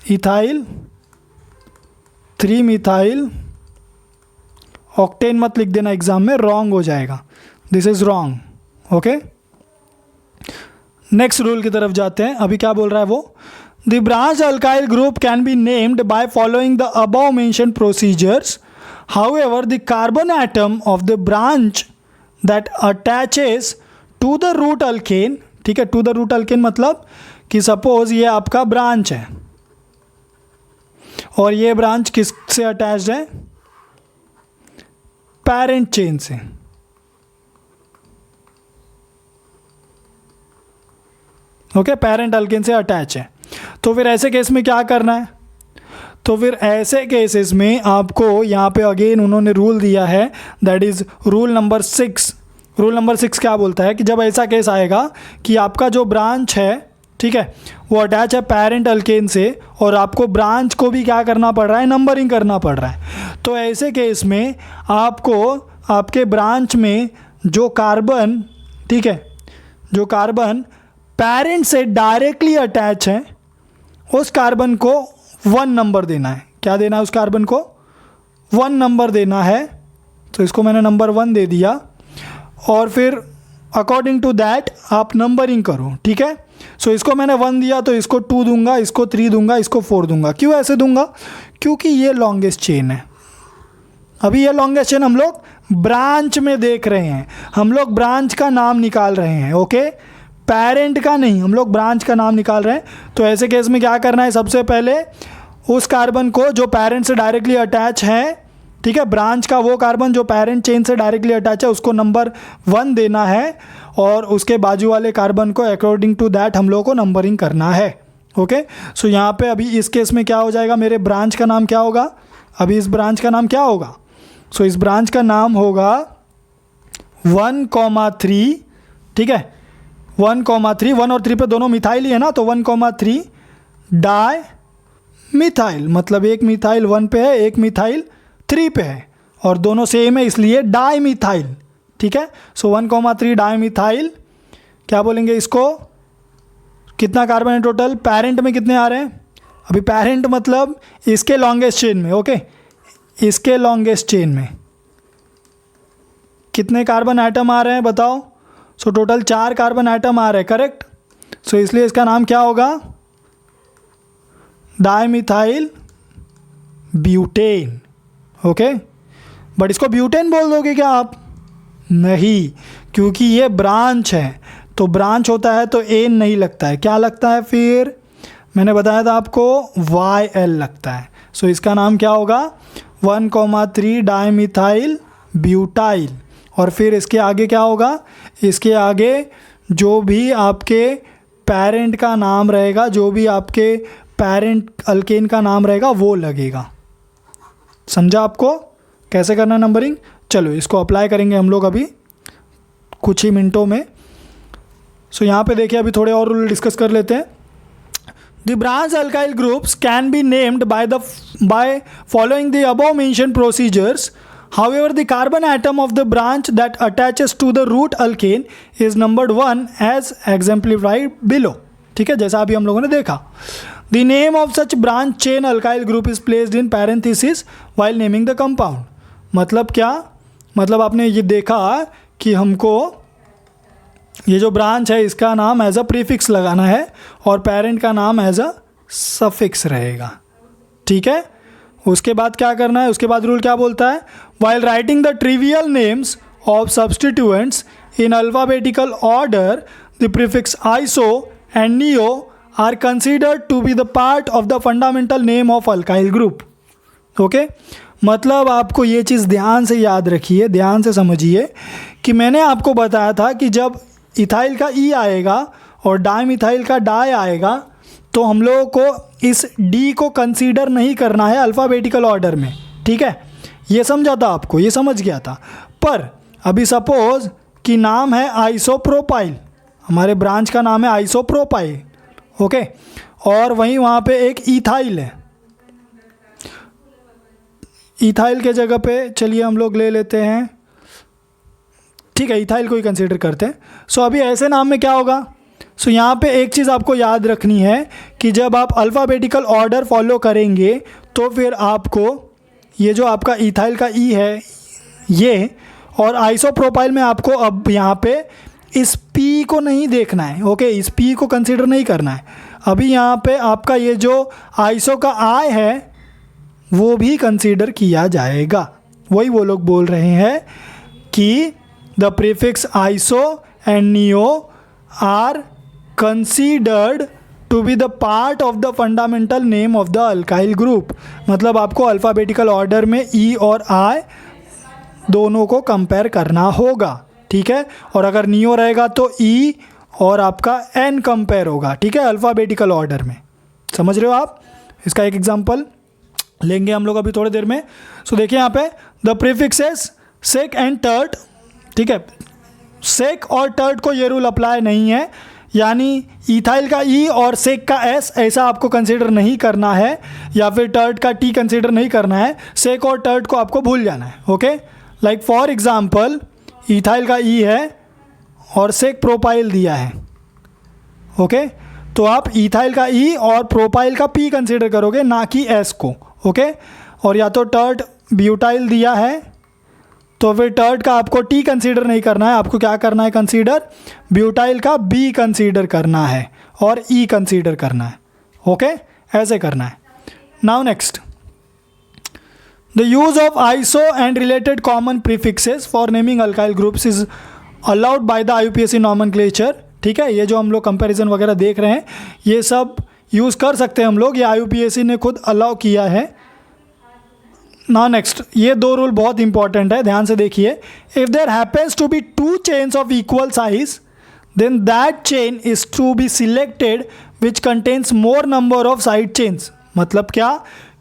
इथाइल 3 मिथाइल ऑक्टेन मत लिख देना, एग्जाम में रॉन्ग हो जाएगा, this is wrong. Okay, next rule की तरफ जाते हैं। अभी क्या बोल रहा है वो, the branch alkyl group can be named by following the above mentioned procedures, however the carbon atom of the branch that attaches to the root alkane. ठीक है, टू द रूट अल्केन मतलब कि सपोज ये आपका ब्रांच है और ये ब्रांच किससे अटैच्ड है, पेरेंट चेन से। ओके, पेरेंट अल्केन से अटैच है। तो फिर ऐसे केस में क्या करना है, तो फिर ऐसे केसेस में आपको यहाँ पे अगेन उन्होंने रूल दिया है, that is rule number 6। Rule number 6 क्या बोलता है कि जब ऐसा केस आएगा कि आपका जो ब्रांच है, ठीक है, वो अटैच है पेरेंट अल्केन से और आपको ब्रांच को भी क्या करना पड़ रहा है, नंबरिंग करना पड़ रहा है। तो ऐसे केस में आपको आपके ब्रांच में जो कार्बन, ठीक है, जो कार्बन पेरेंट से डायरेक्टली अटैच है उस कार्बन को 1 नंबर देना है। क्या देना है उस कार्बन को, 1 नंबर देना है। तो इसको मैंने नंबर 1 दे दिया और फिर अकॉर्डिंग टू दैट आप नंबरिंग करो। ठीक है, सो इसको मैंने 1 दिया तो इसको 2 दूंगा, इसको 3 दूंगा, इसको 4 दूंगा। क्यों ऐसे दूंगा, क्योंकि ये लॉन्गेस्ट चेन है। अभी ये लॉन्गेस्ट चेन हम लोग ब्रांच में देख रहे हैं, हम लोग ब्रांच का नाम निकाल रहे हैं। ओके, पेरेंट का नहीं, हम लोग ब्रांच का नाम निकाल रहे हैं। तो ऐसे केस में क्या करना है, सबसे पहले उस कार्बन को जो पेरेंट से डायरेक्टली अटैच है, ठीक है, ब्रांच का वो कार्बन जो पेरेंट चेन से डायरेक्टली अटैच है उसको नंबर 1 देना है और उसके बाजू वाले कार्बन को अकॉर्डिंग टू दैट हम लोगों को नंबरिंग करना है। ओके, सो यहाँ पे अभी इस केस में क्या हो जाएगा, मेरे ब्रांच का नाम क्या होगा, अभी इस ब्रांच का नाम क्या होगा, सो इस ब्रांच का नाम होगा 1,3। ठीक है, 1,3, 1 और 3 पे दोनों मिथाइल ही है ना, तो 1,3 डाई मिथाइल, मतलब एक मिथाइल 1 पे है, एक मिथाइल 3 पे है और दोनों सेम है इसलिए डाई मिथाइल। ठीक है, सो 1,3 डाई मिथाइल, क्या बोलेंगे इसको, कितना कार्बन है टोटल, पेरेंट में कितने आ रहे हैं, अभी पेरेंट मतलब इसके लॉन्गेस्ट चेन में। ओके, इसके लॉन्गेस्ट चेन में कितने कार्बन एटम आ रहे हैं बताओ, सो टोटल 4 कार्बन एटम आ रहे हैं, करेक्ट। सो इसलिए इसका नाम क्या होगा, डाईमिथाइल ब्यूटेन। ओके, बट इसको ब्यूटेन बोल दोगे क्या आप, नहीं, क्योंकि ये ब्रांच है तो ब्रांच होता है तो एन नहीं लगता है, क्या लगता है, फिर मैंने बताया था आपको YL लगता है। सो इसका नाम क्या होगा, 1,3 डाईमिथाइल ब्यूटाइल। और फिर इसके आगे क्या होगा, इसके आगे जो भी आपके पेरेंट का नाम रहेगा, जो भी आपके पेरेंट अल्केन का नाम रहेगा वो लगेगा। समझा आपको कैसे करना नंबरिंग? चलो इसको अप्लाई करेंगे हम लोग अभी कुछ ही मिनटों में। सो यहाँ पे देखिए, अभी थोड़े और रूल डिस्कस कर लेते हैं। The branch alkyl groups can be named by following the above mentioned procedures. However, the carbon atom of the branch that attaches to the root alkane is numbered 1 as exemplified below. ठीक है, जैसा अभी हम लोगों ने देखा। The name of such branch chain alkyl group is placed in parenthesis while naming the compound. मतलब क्या? मतलब आपने ये देखा कि हमको ये जो ब्रांच है इसका नाम एज अ प्रीफिक्स लगाना है और पेरेंट का नाम एज अ सफिक्स रहेगा। ठीक है, उसके बाद क्या करना है? उसके बाद रूल क्या बोलता है? While writing the trivial names of substituents in alphabetical order the prefix iso and neo are considered to be the part of the fundamental name of alkyl group. Okay, मतलब आपको ये चीज़ ध्यान से याद रखिए, ध्यान से समझिए कि मैंने आपको बताया था कि जब इथाइल का ई आएगा और डाइमिथाइल का डाई आएगा तो हम लोगों को इस डी को कंसीडर नहीं करना है अल्फ़ाबेटिकल ऑर्डर में। ठीक है, ये समझा था आपको, ये समझ गया था। पर अभी सपोज कि नाम है आइसोप्रोपाइल, हमारे ब्रांच का नाम है आइसोप्रोपाइल। ओके, और वहीं वहाँ पे एक इथाइल है। इथाइल के जगह पे चलिए हम लोग ले लेते हैं, ठीक है, इथाइल को ही कंसीडर करते हैं। सो अभी ऐसे नाम में क्या होगा? सो यहाँ पे एक चीज़ आपको याद रखनी है कि जब आप अल्फ़ाबेटिकल ऑर्डर फॉलो करेंगे तो फिर आपको ये जो आपका इथाइल का ई है ये, और आइसोप्रोपाइल में आपको अब यहाँ पे इस पी को नहीं देखना है। ओके, इस पी को कंसीडर नहीं करना है। अभी यहाँ पे आपका ये जो आइसो का आई है वो भी कंसीडर किया जाएगा। वही वो लोग बोल रहे हैं कि the prefix iso and neo are considered to be the part of the fundamental name of the alkyl group। मतलब आपको अल्फ़ाबेटिकल ऑर्डर में ई और आई दोनों को कंपेयर करना होगा। ठीक है, और अगर नियो रहेगा तो ई और आपका एन कंपेयर होगा। ठीक है, अल्फ़ाबेटिकल ऑर्डर में। समझ रहे हो आप? इसका एक एग्जांपल लेंगे हम लोग अभी थोड़ी देर में। सो देखिए यहाँ पे the prefixes sec and tert. ठीक है, सेक और टर्ट को ये रूल अप्लाई नहीं है, यानी इथाइल का ई और सेक का एस ऐसा आपको कंसीडर नहीं करना है, या फिर टर्ट का टी कंसीडर नहीं करना है। सेक और टर्ट को आपको भूल जाना है। Okay, like for example ethyl का ई है और सेक प्रोपाइल दिया है। ओके, तो आप इथाइल का ई और प्रोपाइल का पी कंसीडर करोगे, ना कि एस को। ओके, और या तो टर्ट ब्यूटाइल दिया है तो फिर टर्ट का आपको टी कंसीडर नहीं करना है, आपको क्या करना है कंसीडर? ब्यूटाइल का बी कंसीडर करना है और ई कंसीडर करना है। ओके, ऐसे करना है। Now next, the use of iso and related common prefixes for naming alkyl groups is allowed by the IUPAC nomenclature. ठीक है, ये जो हम लोग कंपैरिजन वगैरह देख रहे हैं ये सब यूज़ कर सकते हैं हम लोग, ये आईयूपीएसी ने खुद अलाउ किया है। नाउ नेक्स्ट, ये दो रूल बहुत इंपॉर्टेंट है, ध्यान से देखिए। If there happens to be two chains of equal size then that chain is to be selected which contains more number of side chains. मतलब क्या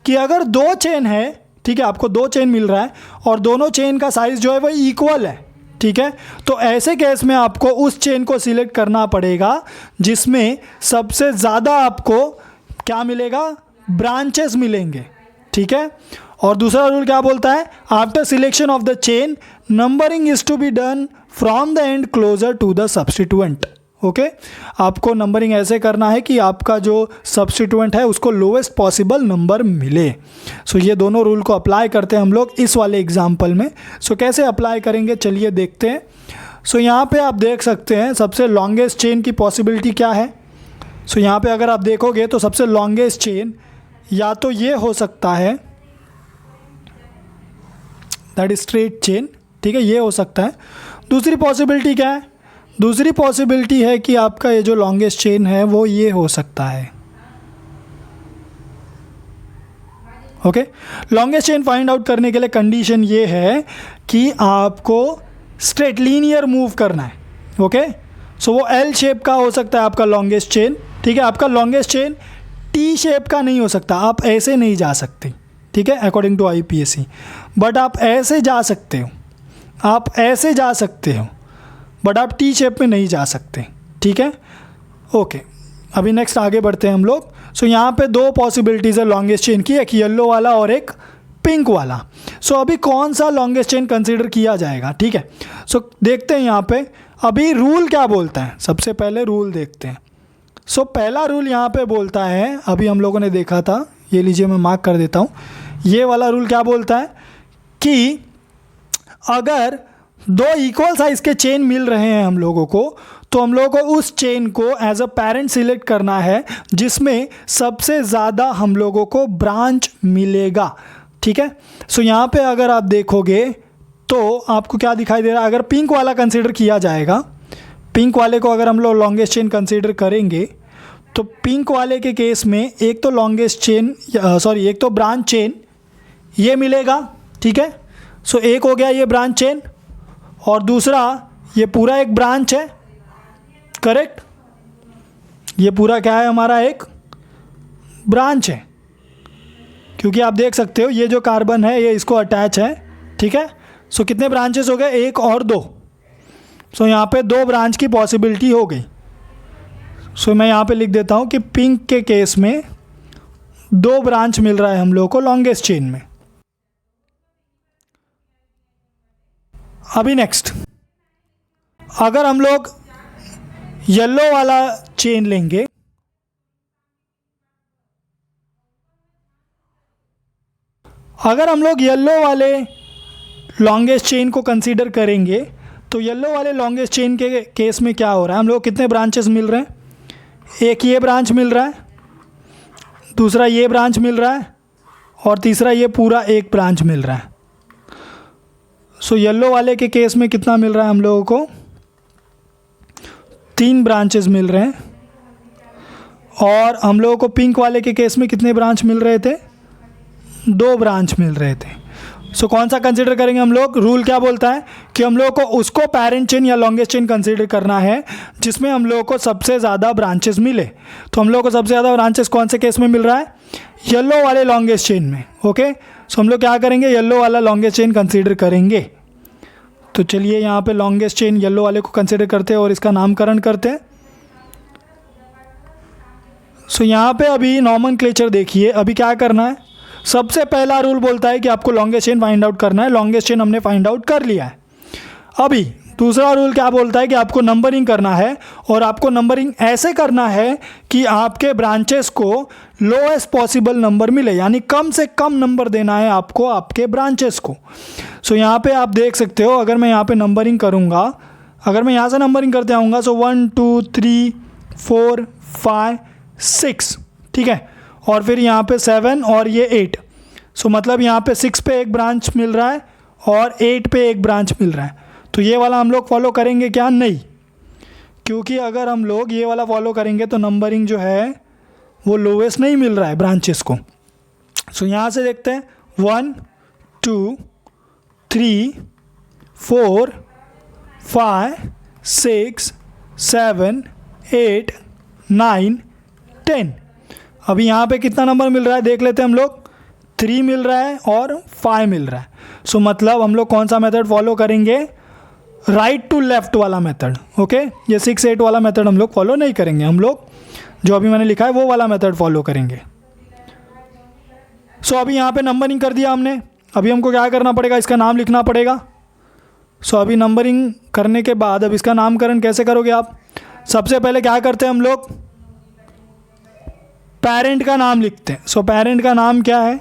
कि अगर दो चेन है, ठीक है, आपको दो चेन मिल रहा है और दोनों चेन का साइज जो है वो इक्वल है। ठीक है, तो ऐसे केस में आपको उस चेन को सिलेक्ट करना पड़ेगा जिसमें सबसे ज़्यादा आपको क्या मिलेगा? ब्रांचेस मिलेंगे। ठीक है, और दूसरा रूल क्या बोलता है? After selection of the chain numbering is to be done from the end closer to the substituent. Okay, आपको नंबरिंग ऐसे करना है कि आपका जो सब्सटीट्यूएंट है उसको लोवेस्ट पॉसिबल नंबर मिले। सो ये दोनों रूल को अप्लाई करते हैं हम लोग इस वाले एग्जाम्पल में। सो कैसे अप्लाई करेंगे चलिए देखते हैं। सो यहाँ पे आप देख सकते हैं सबसे लॉन्गेस्ट चेन की पॉसिबिलिटी क्या है। सो यहाँ पे अगर आप देखोगे तो सबसे लॉन्गेस्ट चेन या तो ये हो सकता है, दैट इज स्ट्रेट चेन। ठीक है, ये हो सकता है। दूसरी पॉसिबिलिटी क्या है? दूसरी पॉसिबिलिटी है कि आपका ये जो लॉन्गेस्ट चेन है वो ये हो सकता है। Okay, longest chain find out करने के लिए कंडीशन ये है कि आपको स्ट्रेट लीनियर मूव करना है। ओके, सो वो एल शेप का हो सकता है आपका लॉन्गेस्ट चेन, ठीक है। आपका लॉन्गेस्ट चेन टी शेप का नहीं हो सकता, आप ऐसे नहीं जा सकते, ठीक है, अकॉर्डिंग टू IUPAC। बट आप ऐसे जा सकते हो, आप ऐसे जा सकते हो, बट आप टी शेप में नहीं जा सकते, ठीक है। ओके, अभी नेक्स्ट आगे बढ़ते हैं हम लोग। सो यहाँ पे दो पॉसिबिलिटीज़ है लॉन्गेस्ट चेन की, एक येलो वाला और एक पिंक वाला। सो अभी कौन सा लॉन्गेस्ट चेन कंसीडर किया जाएगा, ठीक है। सो देखते हैं यहाँ पे अभी रूल क्या बोलता है। सबसे पहले रूल देखते हैं। सो पहला रूल यहाँ पे बोलता है, अभी हम लोगों ने देखा था, ये लीजिए मैं मार्क कर देता हूँ। ये वाला रूल क्या बोलता है कि अगर दो इक्वल साइज़ के चेन मिल रहे हैं हम लोगों को, तो हम लोगों को उस चेन को एज अ पेरेंट सिलेक्ट करना है जिसमें सबसे ज़्यादा हम लोगों को ब्रांच मिलेगा, ठीक है। सो यहाँ पे अगर आप देखोगे तो आपको क्या दिखाई दे रहा है, अगर पिंक वाला कंसीडर किया जाएगा, पिंक वाले को अगर हम लोग लॉन्गेस्ट चेन कंसीडर करेंगे, तो पिंक वाले के केस में एक तो लॉन्गेस्ट चेन एक तो ब्रांच चेन ये मिलेगा, ठीक है। सो एक हो गया ये ब्रांच चेन, और दूसरा ये पूरा एक ब्रांच है, करेक्ट। ये पूरा क्या है हमारा, एक ब्रांच है, क्योंकि आप देख सकते हो ये जो कार्बन है ये इसको अटैच है, ठीक है। सो कितने ब्रांचेस हो गए, एक और दो। सो यहाँ पे दो ब्रांच की पॉसिबिलिटी हो गई। सो मैं यहाँ पे लिख देता हूँ कि पिंक के केस में दो ब्रांच मिल रहा है हम लोगों को लॉन्गेस्ट चेन में। अभी नेक्स्ट, अगर हम लोग येलो वाला चेन लेंगे, अगर हम लोग येलो वाले लॉन्गेस्ट चेन को कंसीडर करेंगे, तो येलो वाले लॉन्गेस्ट चेन के केस में क्या हो रहा है, हम लोग को कितने ब्रांचेस मिल रहे हैं, एक ये ब्रांच मिल रहा है, दूसरा ये ब्रांच मिल रहा है, और तीसरा ये पूरा एक ब्रांच मिल रहा है। सो येलो वाले के केस में कितना मिल रहा है हम लोगों को, 3 ब्रांचेस मिल रहे हैं, और हम लोगों को पिंक वाले के केस में कितने ब्रांच मिल रहे थे, 2 ब्रांच मिल रहे थे। सो कौन सा कंसीडर करेंगे हम लोग, रूल क्या बोलता है कि हम लोग को उसको पेरेंट चेन या लॉन्गेस्ट चेन कंसीडर करना है जिसमें हम लोग को सबसे ज़्यादा ब्रांचेस मिले। तो हम लोग को सबसे ज़्यादा ब्रांचेस कौन से केस में मिल रहा है, येलो वाले लॉन्गेस्ट चेन में, ओके। सो हम लोग क्या करेंगे, येलो वाला लॉन्गेस्ट चेन कंसीडर करेंगे। तो चलिए यहाँ पे लॉन्गेस्ट चेन येलो वाले को कंसीडर करते हैं और इसका नामकरण करते हैं। सो यहाँ पे अभी नॉमेनक्लेचर देखिए, अभी क्या करना है, सबसे पहला रूल बोलता है कि आपको लॉन्गेस्ट चेन फाइंड आउट करना है, लॉन्गेस्ट चेन हमने फाइंड आउट कर लिया है। अभी दूसरा रूल क्या बोलता है कि आपको नंबरिंग करना है, और आपको नंबरिंग ऐसे करना है कि आपके ब्रांचेस को लोएस्ट पॉसिबल नंबर मिले, यानी कम से कम नंबर देना है आपको आपके ब्रांचेस को। सो यहाँ पे आप देख सकते हो, अगर मैं यहाँ पे नंबरिंग करूँगा, अगर मैं यहाँ से नंबरिंग करते आऊँगा, सो 1 2 3 4 5 6, ठीक है, और फिर यहाँ पे 7 और ये 8। सो मतलब यहाँ पे 6 पे एक ब्रांच मिल रहा है और 8 पे एक ब्रांच मिल रहा है। तो ये वाला हम लोग फॉलो करेंगे क्या, नहीं, क्योंकि अगर हम लोग ये वाला फॉलो करेंगे तो नंबरिंग जो है वो लोवेस्ट नहीं मिल रहा है ब्रांचेस को। सो यहाँ से देखते हैं 1 2 3 4 5 6 7 8 9 10। अभी यहाँ पे कितना नंबर मिल रहा है देख लेते हैं हम लोग, 3 मिल रहा है और 5 मिल रहा है। सो मतलब हम लोग कौन सा मेथड फॉलो करेंगे, राइट टू लेफ्ट वाला मेथड, ओके। ये 6 8 वाला मेथड हम लोग फॉलो नहीं करेंगे, हम लोग जो अभी मैंने लिखा है वो वाला मेथड फॉलो करेंगे। सो अभी यहाँ पे नंबरिंग कर दिया हमने, अभी हमको क्या करना पड़ेगा, इसका नाम लिखना पड़ेगा। सो अभी नंबरिंग करने के बाद अब इसका नामकरण कैसे करोगे आप, सबसे पहले क्या करते हैं हम लोग, पेरेंट का नाम लिखते हैं। सो पेरेंट का नाम क्या है,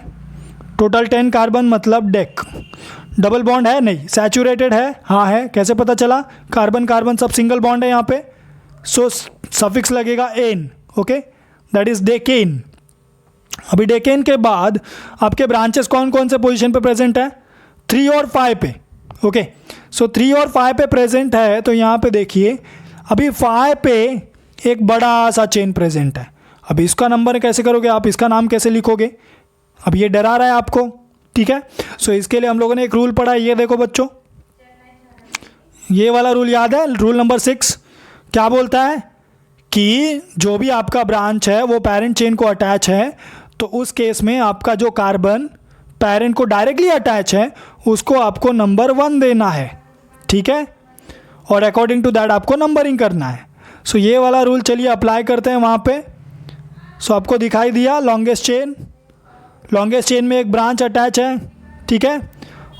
टोटल 10 कार्बन मतलब डेक, डबल बॉन्ड है नहीं, सैचुरेटेड है, हाँ है, कैसे पता चला, कार्बन कार्बन सब सिंगल बॉन्ड है यहाँ पे। सो सफिक्स लगेगा ane, okay, that is decane. अभी डेकेन के बाद आपके ब्रांचेस कौन कौन से पोजीशन पे प्रेजेंट है, 3 और 5 पे, ओके। सो 3 और 5 पे प्रेजेंट है, तो यहाँ पे देखिए अभी 5 पे एक बड़ा सा चेन प्रेजेंट है। अभी इसका नंबर कैसे करोगे आप, इसका नाम कैसे लिखोगे, अब ये डरा रहा है आपको, ठीक है। सो इसके लिए हम लोगों ने एक रूल पढ़ा है, ये देखो बच्चों, ये वाला रूल याद है, रूल नंबर 6, क्या बोलता है कि जो भी आपका ब्रांच है वो पेरेंट चेन को अटैच है, तो उस केस में आपका जो कार्बन पेरेंट को डायरेक्टली अटैच है उसको आपको नंबर 1 देना है, ठीक है, और अकॉर्डिंग टू दैट आपको नंबरिंग करना है। सो ये वाला रूल चलिए अप्लाई करते हैं वहाँ पे। सो आपको दिखाई दिया लॉन्गेस्ट चेन में एक ब्रांच अटैच है, ठीक है,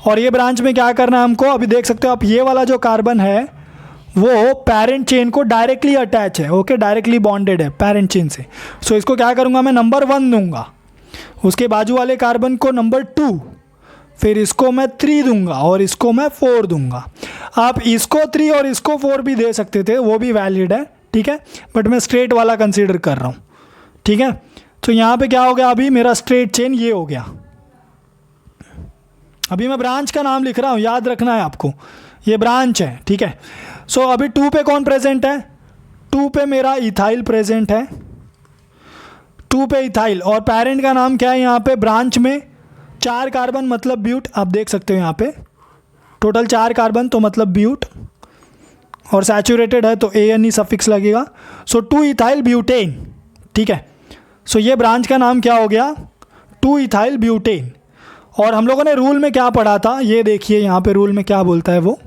और ये ब्रांच में क्या करना है हमको, अभी देख सकते हो आप ये वाला जो कार्बन है वो पेरेंट चेन को डायरेक्टली अटैच है, ओके, डायरेक्टली बॉन्डेड है पेरेंट चेन से। सो इसको क्या करूँगा मैं, नंबर 1 दूंगा, उसके बाजू वाले कार्बन को नंबर 2, फिर इसको मैं 3 दूंगा और इसको मैं 4 दूंगा। आप इसको 3 और इसको 4 भी दे सकते थे, वो भी वैलिड है, ठीक है, बट मैं स्ट्रेट वाला कंसीडर कर रहा हूँ, ठीक है। तो यहाँ पे क्या हो गया, अभी मेरा स्ट्रेट चेन ये हो गया। अभी मैं ब्रांच का नाम लिख रहा हूँ, याद रखना है आपको, ये ब्रांच है, ठीक है। सो अभी 2 पे कौन प्रेजेंट है, 2 पे मेरा इथाइल प्रेजेंट है, 2 पे इथाइल, और पेरेंट का नाम क्या है यहाँ पे, ब्रांच में 4 कार्बन मतलब ब्यूट, आप देख सकते हो यहाँ पे टोटल 4 कार्बन तो मतलब ब्यूट, और सैचुरेटेड है तो ANE सफिक्स लगेगा। सो 2 इथाइल ब्यूटेन, ठीक है। सो ये ब्रांच का नाम क्या हो गया, 2 इथाइल ब्यूटेन। और हम लोगों ने रूल में क्या पढ़ा था, ये देखिए यहाँ पे रूल में क्या बोलता है, वो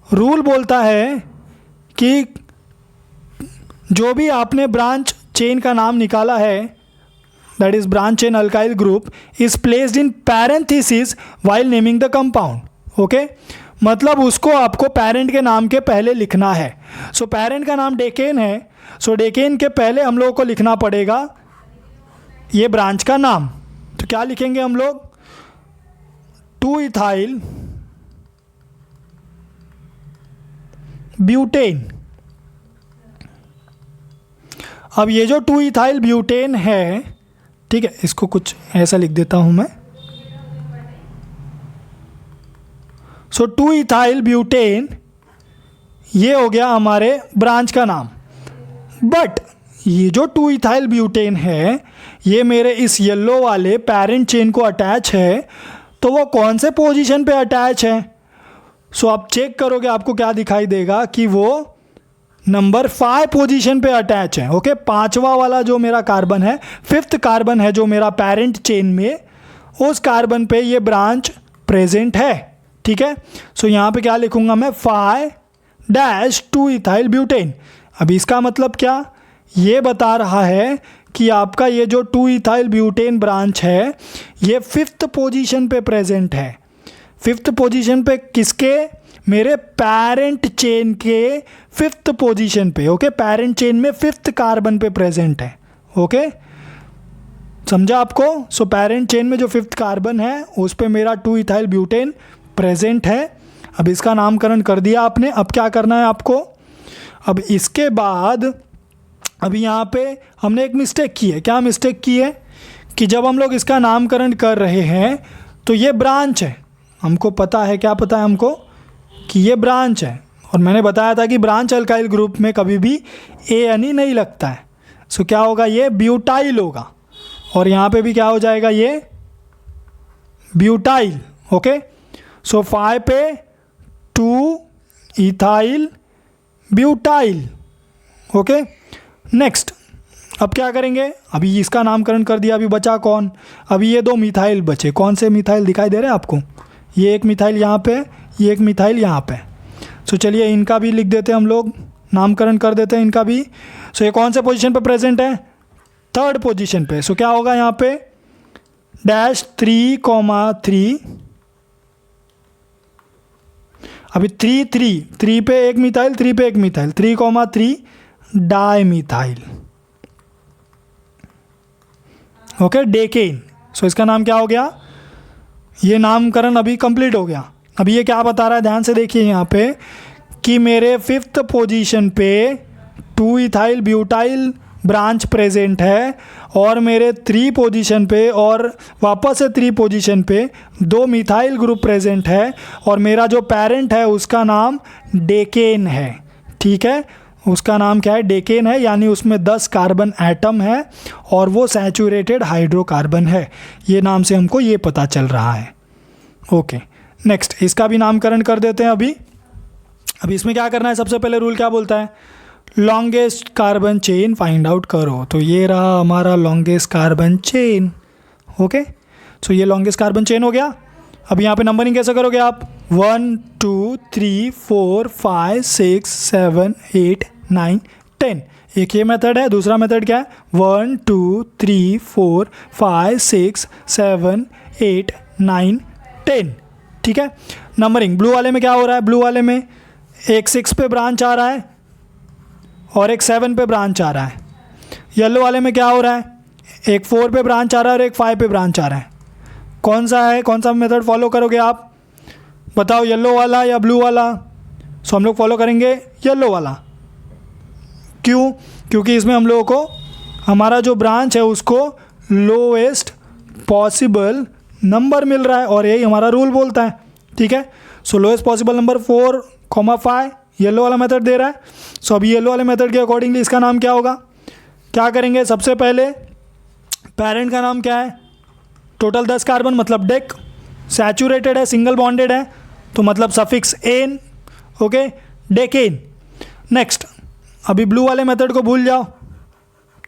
रूल बोलता है कि जो भी आपने ब्रांच चेन का नाम निकाला है, that is branch chain alkyl group, is placed in parenthesis while naming the compound, okay, मतलब उसको आपको पेरेंट के नाम के पहले लिखना है। सो पेरेंट का नाम डेकेन है, सो डेकेन के पहले हम लोगों को लिखना पड़ेगा ये ब्रांच का नाम। तो क्या लिखेंगे हम लोग, 2 इथाइल ब्यूटेन। अब ये जो 2 इथाइल ब्यूटेन है, ठीक है, इसको कुछ ऐसा लिख देता हूं मैं। सो 2 इथाइल ब्यूटेन ये हो गया हमारे ब्रांच का नाम। बट ये जो 2 इथाइल ब्यूटेन है ये मेरे इस येलो वाले पेरेंट चेन को अटैच है, तो वो कौन से पोजीशन पे अटैच है। सो आप चेक करोगे आपको क्या दिखाई देगा कि वो नंबर 5 पोजीशन पे अटैच है, ओके। 5वां वाला जो मेरा कार्बन है, 5th कार्बन है जो मेरा पेरेंट चेन में, उस कार्बन पे ये ब्रांच प्रेजेंट है, ठीक है। सो यहाँ पे क्या लिखूंगा मैं, 5-2 इथाइल ब्यूटेन। अब इसका मतलब क्या, ये बता रहा है कि आपका ये जो 2 इथाइल ब्यूटेन ब्रांच है ये 5th पोजीशन पे प्रेजेंट है। 5th पोजीशन पे किसके, मेरे पेरेंट चेन के 5th पोजीशन पे, ओके, पेरेंट चेन में 5th कार्बन पे प्रेजेंट है, ओके, समझा आपको। सो पेरेंट चेन में जो 5th कार्बन है उस पे मेरा 2 इथाइल ब्यूटेन प्रेजेंट है। अब इसका नामकरण कर दिया आपने, अब क्या करना है आपको, अब इसके बाद अभी यहाँ पे हमने एक मिस्टेक की है। क्या मिस्टेक की है कि जब हम लोग इसका नामकरण कर रहे हैं तो ये ब्रांच है, हमको पता है, क्या पता है हमको कि ये ब्रांच है, और मैंने बताया था कि ब्रांच अल्काइल ग्रुप में कभी भी ANE नहीं लगता है। सो क्या होगा, ये ब्यूटाइल होगा, और यहाँ पे भी क्या हो जाएगा, ये ब्यूटाइल, ओके। सो 5 पे 2 इथाइल ब्यूटाइल, ओके। नेक्स्ट अब क्या करेंगे, अभी इसका नामकरण कर दिया, अभी बचा कौन, अभी ये 2 मिथाइल बचे। कौन से मिथाइल दिखाई दे रहे हैं आपको, ये एक मिथाइल यहाँ पे, ये एक मिथाइल यहाँ पे। सो चलिए इनका भी लिख देते हैं हम लोग, नामकरण कर देते हैं इनका भी। सो ये कौन से पोजीशन पे प्रेजेंट है, 3rd पोजीशन पे। सो क्या होगा यहाँ पे, -3,3, अभी 3 पे एक मिथाइल, 3 पे एक मिथाइल, 3,3 डाइमिथाइल, ओके, डेकेन। सो इसका नाम क्या हो गया, ये नामकरण अभी कंप्लीट हो गया। अभी ये क्या बता रहा है, ध्यान से देखिए यहाँ पे कि मेरे 5th पोजीशन पे 2 इथाइल ब्यूटाइल ब्रांच प्रेजेंट है, और मेरे 3 पोजीशन पे और वापस से 3 पोजीशन पे 2 मिथाइल ग्रुप प्रेजेंट है, और मेरा जो पेरेंट है उसका नाम डेकेन है, ठीक है, उसका नाम क्या है, डेकेन है, यानी उसमें 10 कार्बन एटम है और वो सैचुरेटेड हाइड्रोकार्बन है। ये नाम से हमको ये पता चल रहा है, ओके। नेक्स्ट इसका भी नामकरण कर देते हैं अभी। अभी इसमें क्या करना है, सबसे पहले रूल क्या बोलता है, longest carbon chain find out करो। तो ये रहा हमारा longest carbon chain. Okay, so ये लॉन्गेस्ट कार्बन चेन हो गया। अब यहाँ पे नंबरिंग कैसे करोगे आप, 1 2 3 4 5 6 7 8 9 10। एक ये मेथड है, दूसरा मेथड क्या है, 1 2 3 4 5 6 7 8 9 10। ठीक है, नंबरिंग ब्लू वाले में क्या हो रहा है, ब्लू वाले में एक 6 पे ब्रांच आ रहा है और एक 7 पे ब्रांच आ रहा है। येलो वाले में क्या हो रहा है, एक 4 पे ब्रांच आ रहा है और एक 5 पे ब्रांच आ रहा है। कौन सा है, कौन सा मेथड फॉलो करोगे आप, बताओ, येलो वाला या ब्लू वाला। सो हम लोग फॉलो करेंगे येलो वाला। क्यों, क्योंकि इसमें हम लोगों को हमारा जो ब्रांच है उसको लोएस्ट पॉसिबल नंबर मिल रहा है और यही हमारा रूल बोलता है। ठीक है, सो लोएस्ट पॉसिबल नंबर 4,5 येलो वाला मेथड दे रहा है। सो अभी येलो वाले मेथड के अकॉर्डिंगली इसका नाम क्या होगा, क्या करेंगे, सबसे पहले पेरेंट का नाम क्या है, टोटल 10 कार्बन मतलब डेक, सैचुरेटेड है, सिंगल बॉन्डेड है तो मतलब suffix ane. Okay, decane. Next, अभी ब्लू वाले मेथड को भूल जाओ।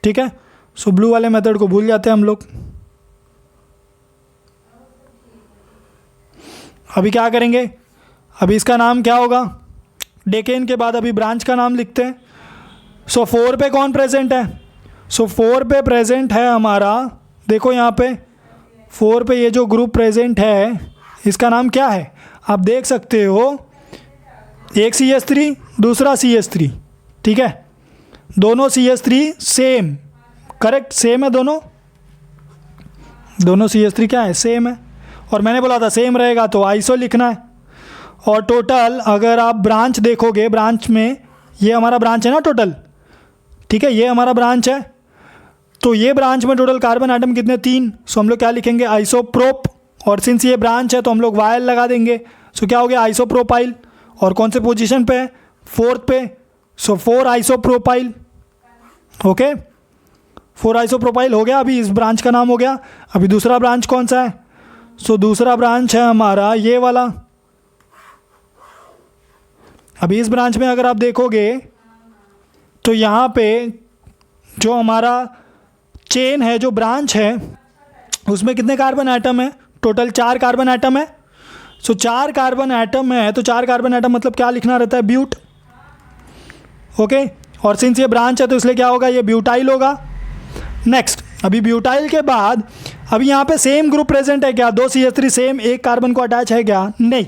ठीक है, सो ब्लू वाले मेथड को भूल जाते हैं हम लोग। अभी क्या करेंगे, अभी इसका नाम क्या होगा, डेकेन के बाद अभी ब्रांच का नाम लिखते हैं। सो 4 पे कौन प्रेजेंट है, सो 4 पे प्रेजेंट है हमारा, देखो यहाँ पे 4 पे ये जो ग्रुप प्रेजेंट है इसका नाम क्या है, आप देख सकते हो, एक CH3 दूसरा CH3। ठीक है, दोनों CH3 सेम, करेक्ट, सेम है दोनों CH3 क्या है, सेम है। और मैंने बोला था सेम रहेगा तो आइसो लिखना है। और टोटल अगर आप ब्रांच देखोगे, ब्रांच में ये हमारा ब्रांच है ना टोटल, ठीक है, ये हमारा ब्रांच है, तो ये ब्रांच में टोटल कार्बन आइटम कितने, 3। सो हम लोग क्या लिखेंगे, आइसोप्रोप, और सिंस ये ब्रांच है तो हम लोग वायल लगा देंगे। सो क्या हो गया, आइसोप्रोपाइल। और कौन से पोजीशन पे है, 4th पे, सो 4 आइसोप्रोपाइल। ओके, 4 आइसोप्रोपाइल हो गया। अभी इस ब्रांच का नाम हो गया। अभी दूसरा ब्रांच कौन सा है, सो दूसरा ब्रांच है हमारा ये वाला। अभी इस ब्रांच में अगर आप देखोगे तो यहाँ पे जो हमारा चेन है, जो ब्रांच है, उसमें कितने कार्बन आइटम है, टोटल 4 कार्बन आइटम है। सो 4 कार्बन आइटम है तो 4 कार्बन आइटम मतलब क्या लिखना रहता है, ब्यूट। ओके, और सिंस ये ब्रांच है तो इसलिए क्या होगा, ये ब्यूटाइल होगा। नेक्स्ट, अभी ब्यूटाइल के बाद अभी यहाँ पे सेम ग्रुप प्रेजेंट है क्या, 2 CH3 सेम एक कार्बन को अटैच है क्या, नहीं।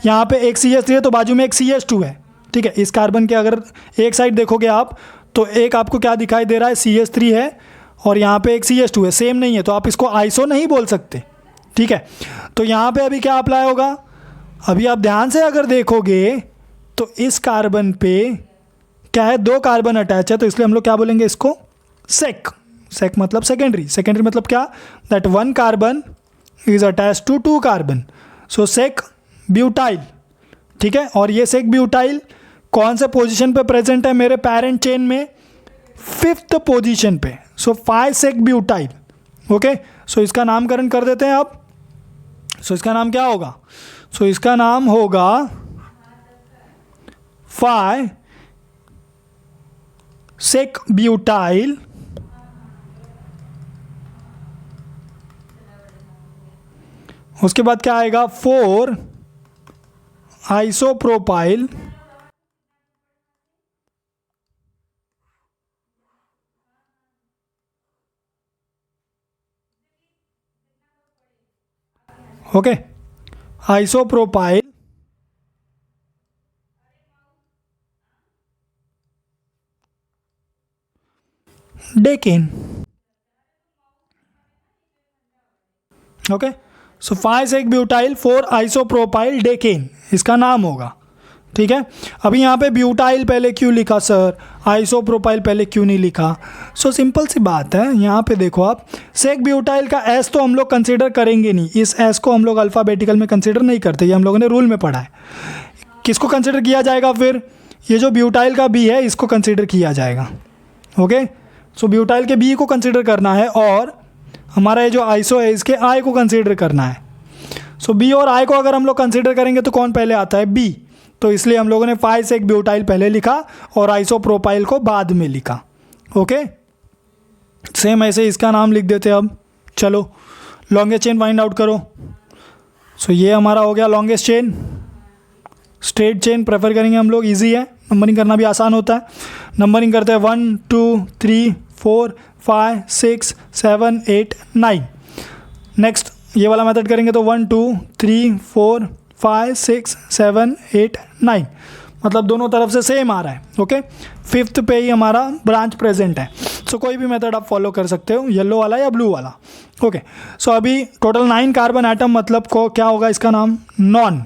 यहाँ पे एक CH3 है तो बाजू में एक CH2 है। ठीक है, इस कार्बन के अगर एक साइड देखोगे आप तो एक आपको क्या दिखाई दे रहा है, CH3 है और यहाँ पे एक CH2 है, सेम नहीं है तो आप इसको आइसो नहीं बोल सकते। ठीक है, तो यहाँ पे अभी क्या अप्लाई होगा, अभी आप ध्यान से अगर देखोगे तो इस कार्बन पे क्या है, 2 कार्बन अटैच है तो इसलिए हम लोग क्या बोलेंगे इसको, सेक। सेक मतलब सेकेंडरी, सेकेंडरी मतलब क्या, that 1 carbon is attach to 2 carbon, so sec butyl. ठीक है, और ये सेक ब्यूटाइल कौन से पोजीशन पे प्रेजेंट है मेरे पेरेंट चेन में, 5th पोजीशन पे, सो 5 सेक ब्यूटाइल। ओके, सो इसका नामकरण कर देते हैं आप। सो इसका नाम क्या होगा, सो इसका नाम होगा 5 सेक ब्यूटाइल उसके बाद क्या आएगा, 4 isopropyl okay, isopropyl decane. Okay, so 5 sec butyl 4 isopropyl decane इसका नाम होगा। ठीक है, अभी यहाँ पे ब्यूटाइल पहले क्यों लिखा सर, आइसोप्रोपाइल पहले क्यों नहीं लिखा, सो सिंपल सी बात है, यहाँ पे देखो आप, सेक ब्यूटाइल का एस तो हम लोग कंसीडर करेंगे नहीं, इस एस को हम लोग अल्फ़ाबेटिकल में कंसीडर नहीं करते, ये हम लोगों ने रूल में पढ़ा है। किसको कंसीडर किया जाएगा फिर, ये जो ब्यूटाइल का बी है इसको कंसीडर किया जाएगा। ओके, सो ब्यूटाइल के बी को कंसीडर करना है और हमारा ये जो आइसो है इसके आई को कंसीडर करना है। सो बी और आई को अगर हम लोग कंसीडर करेंगे तो कौन पहले आता है, बी। तो इसलिए हम लोगों ने 5 ब्यूटाइल पहले लिखा और आइसोप्रोपाइल को बाद में लिखा। ओके, सेम ऐसे इसका नाम लिख देते अब। चलो लॉन्गेस्ट चेन फाइंड आउट करो। सो ये हमारा हो गया longest chain. Straight chain prefer करेंगे हम लोग, इजी है, नंबरिंग करना भी आसान होता है। नंबरिंग करते हैं 1 2 3 4 5 6 7 8 9। नेक्स्ट ये वाला मेथड करेंगे तो 1 2 3 4 5 6 7 8 9, मतलब दोनों तरफ से सेम आ रहा है। ओके, 5th पे ही हमारा ब्रांच प्रेजेंट है। सो कोई भी मेथड आप फॉलो कर सकते हो, येलो वाला या ब्लू वाला। ओके, सो अभी टोटल 9 कार्बन एटम, मतलब को क्या होगा इसका नाम, नॉन।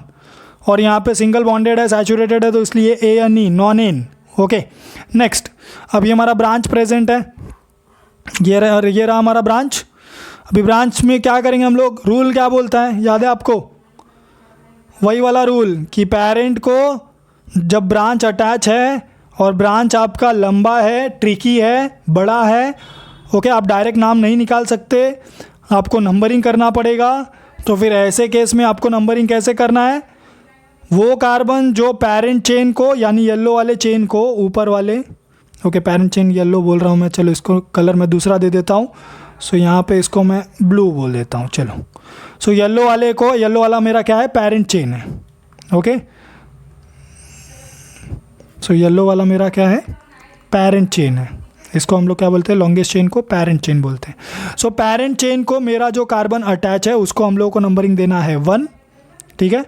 और यहाँ पे सिंगल बॉन्डेड है, सैचुरेटेड है, तो इसलिए ANE, non N. Okay, next अभी हमारा ब्रांच प्रेजेंट है, ये रहा हमारा ब्रांच। अभी ब्रांच में क्या करेंगे हम लोग, रूल क्या बोलता है, याद है आपको, वही वाला रूल कि पेरेंट को जब ब्रांच अटैच है और ब्रांच आपका लंबा है, ट्रिकी है, बड़ा है, ओके, आप डायरेक्ट नाम नहीं निकाल सकते, आपको नंबरिंग करना पड़ेगा। तो फिर ऐसे केस में आपको नंबरिंग कैसे करना है, वो कार्बन जो पेरेंट चेन को, यानी येलो वाले चेन को, ऊपर वाले, ओके पेरेंट चेन येलो बोल रहा हूँ मैं, चलो इसको कलर मैं दूसरा दे देता हूँ। सो यहाँ पे इसको मैं ब्लू बोल देता हूँ। चलो, सो येलो वाले को, येलो वाला मेरा क्या है, पेरेंट चेन है। ओके, सो येलो वाला मेरा क्या है, पेरेंट चेन है। इसको हम लोग क्या बोलते हैं, लॉन्गेस्ट चेन को पेरेंट चेन बोलते हैं। सो पेरेंट चेन को मेरा जो कार्बन अटैच है उसको हम लोग को नंबरिंग देना है 1, ठीक है।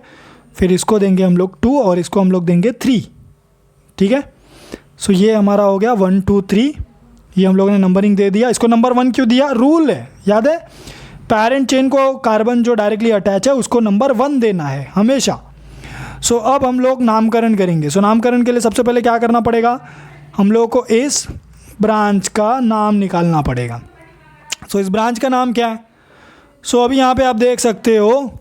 फिर इसको देंगे हम लोग 2 और इसको हम लोग देंगे 3, ठीक है। सो ये हमारा हो गया 1 2 3, ये हम लोगों ने नंबरिंग दे दिया। इसको नंबर 1 क्यों दिया, रूल है, याद है, पेरेंट चेन को कार्बन जो डायरेक्टली अटैच है उसको नंबर 1 देना है हमेशा। सो अब हम लोग नामकरण करेंगे। सो नामकरण के लिए सबसे पहले क्या करना पड़ेगा, हम लोगों को इस ब्रांच का नाम निकालना पड़ेगा। सो इस ब्रांच का नाम क्या है, सो अभी यहाँ पे आप देख सकते हो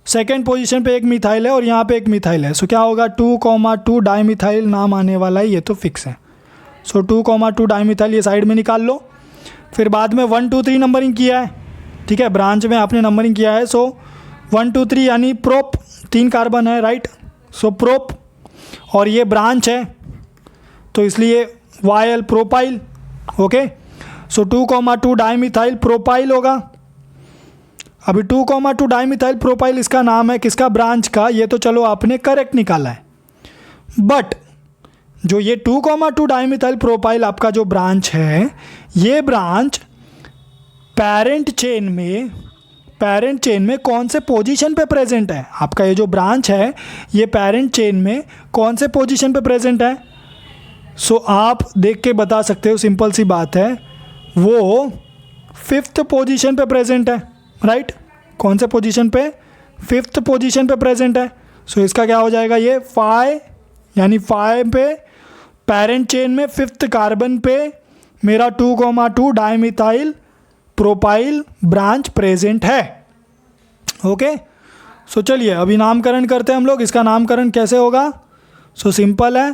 सेकेंड पोजीशन पे एक मिथाइल है और यहाँ पे एक मिथाइल है। सो क्या होगा, 2,2 डाईमिथाइल नाम आने वाला है, ये तो फिक्स है। सो 2,2 डाईमिथाइल ये साइड में निकाल लो। फिर बाद में 1 2 3 नंबरिंग किया है, ठीक है, ब्रांच में आपने नंबरिंग किया है। सो 1 2 3 यानी प्रोप, 3 कार्बन है, राइट। सो प्रोप, और ये ब्रांच है तो इसलिए YL प्रोपाइल। ओके, सो 2,2 डाईमिथाइल प्रोपाइल होगा। अभी 2,2 डाईमिथाइल प्रोपाइल इसका नाम है, किसका, ब्रांच का। ये तो चलो आपने करेक्ट निकाला है, बट जो ये 2,2 डाईमिथाइल प्रोपाइल आपका जो ब्रांच है, ये ब्रांच पेरेंट चेन में कौन से पोजीशन पे प्रेजेंट है। आपका ये जो ब्रांच है ये पेरेंट चेन में कौन से पोजीशन पे प्रेजेंट है। सो आप देख के बता सकते हो, सिंपल सी बात है, वो 5th पोजीशन पे प्रेजेंट है, राइट। कौन से पोजीशन पे, 5th पोजीशन पे प्रेजेंट है। सो इसका क्या हो जाएगा, ये 5, यानी 5 पे पेरेंट चेन में 5th कार्बन पे मेरा 2,2 डाईमिथाइल प्रोपाइल ब्रांच प्रेजेंट है। ओके, सो चलिए अभी नामकरण करते हैं हम लोग। इसका नामकरण कैसे होगा, सो सिंपल है,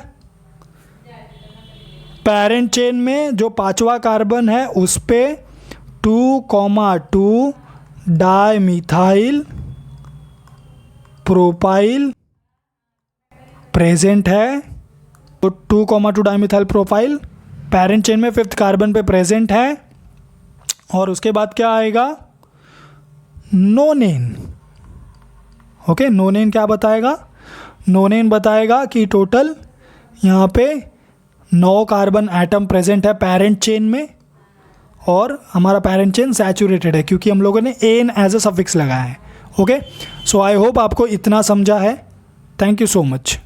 पेरेंट चेन में जो 5वां कार्बन है उस पे 2,2 डाईमिथाइल प्रोपाइल प्रेजेंट है। तो 2,2 डाईमिथाइल प्रोपाइल पेरेंट चेन में 5th कार्बन पे प्रेजेंट है। और उसके बाद क्या आएगा, नोनेन। ओके, नोनेन क्या बताएगा, नोनेन बताएगा कि टोटल यहाँ पे 9 कार्बन एटम प्रेजेंट है पेरेंट चेन में, और हमारा पेरेंट चेन सैचुरेटेड है क्योंकि हम लोगों ने एन एज अ सफिक्स लगाया है। ओके, सो आई होप आपको इतना समझा है। Thank you so much.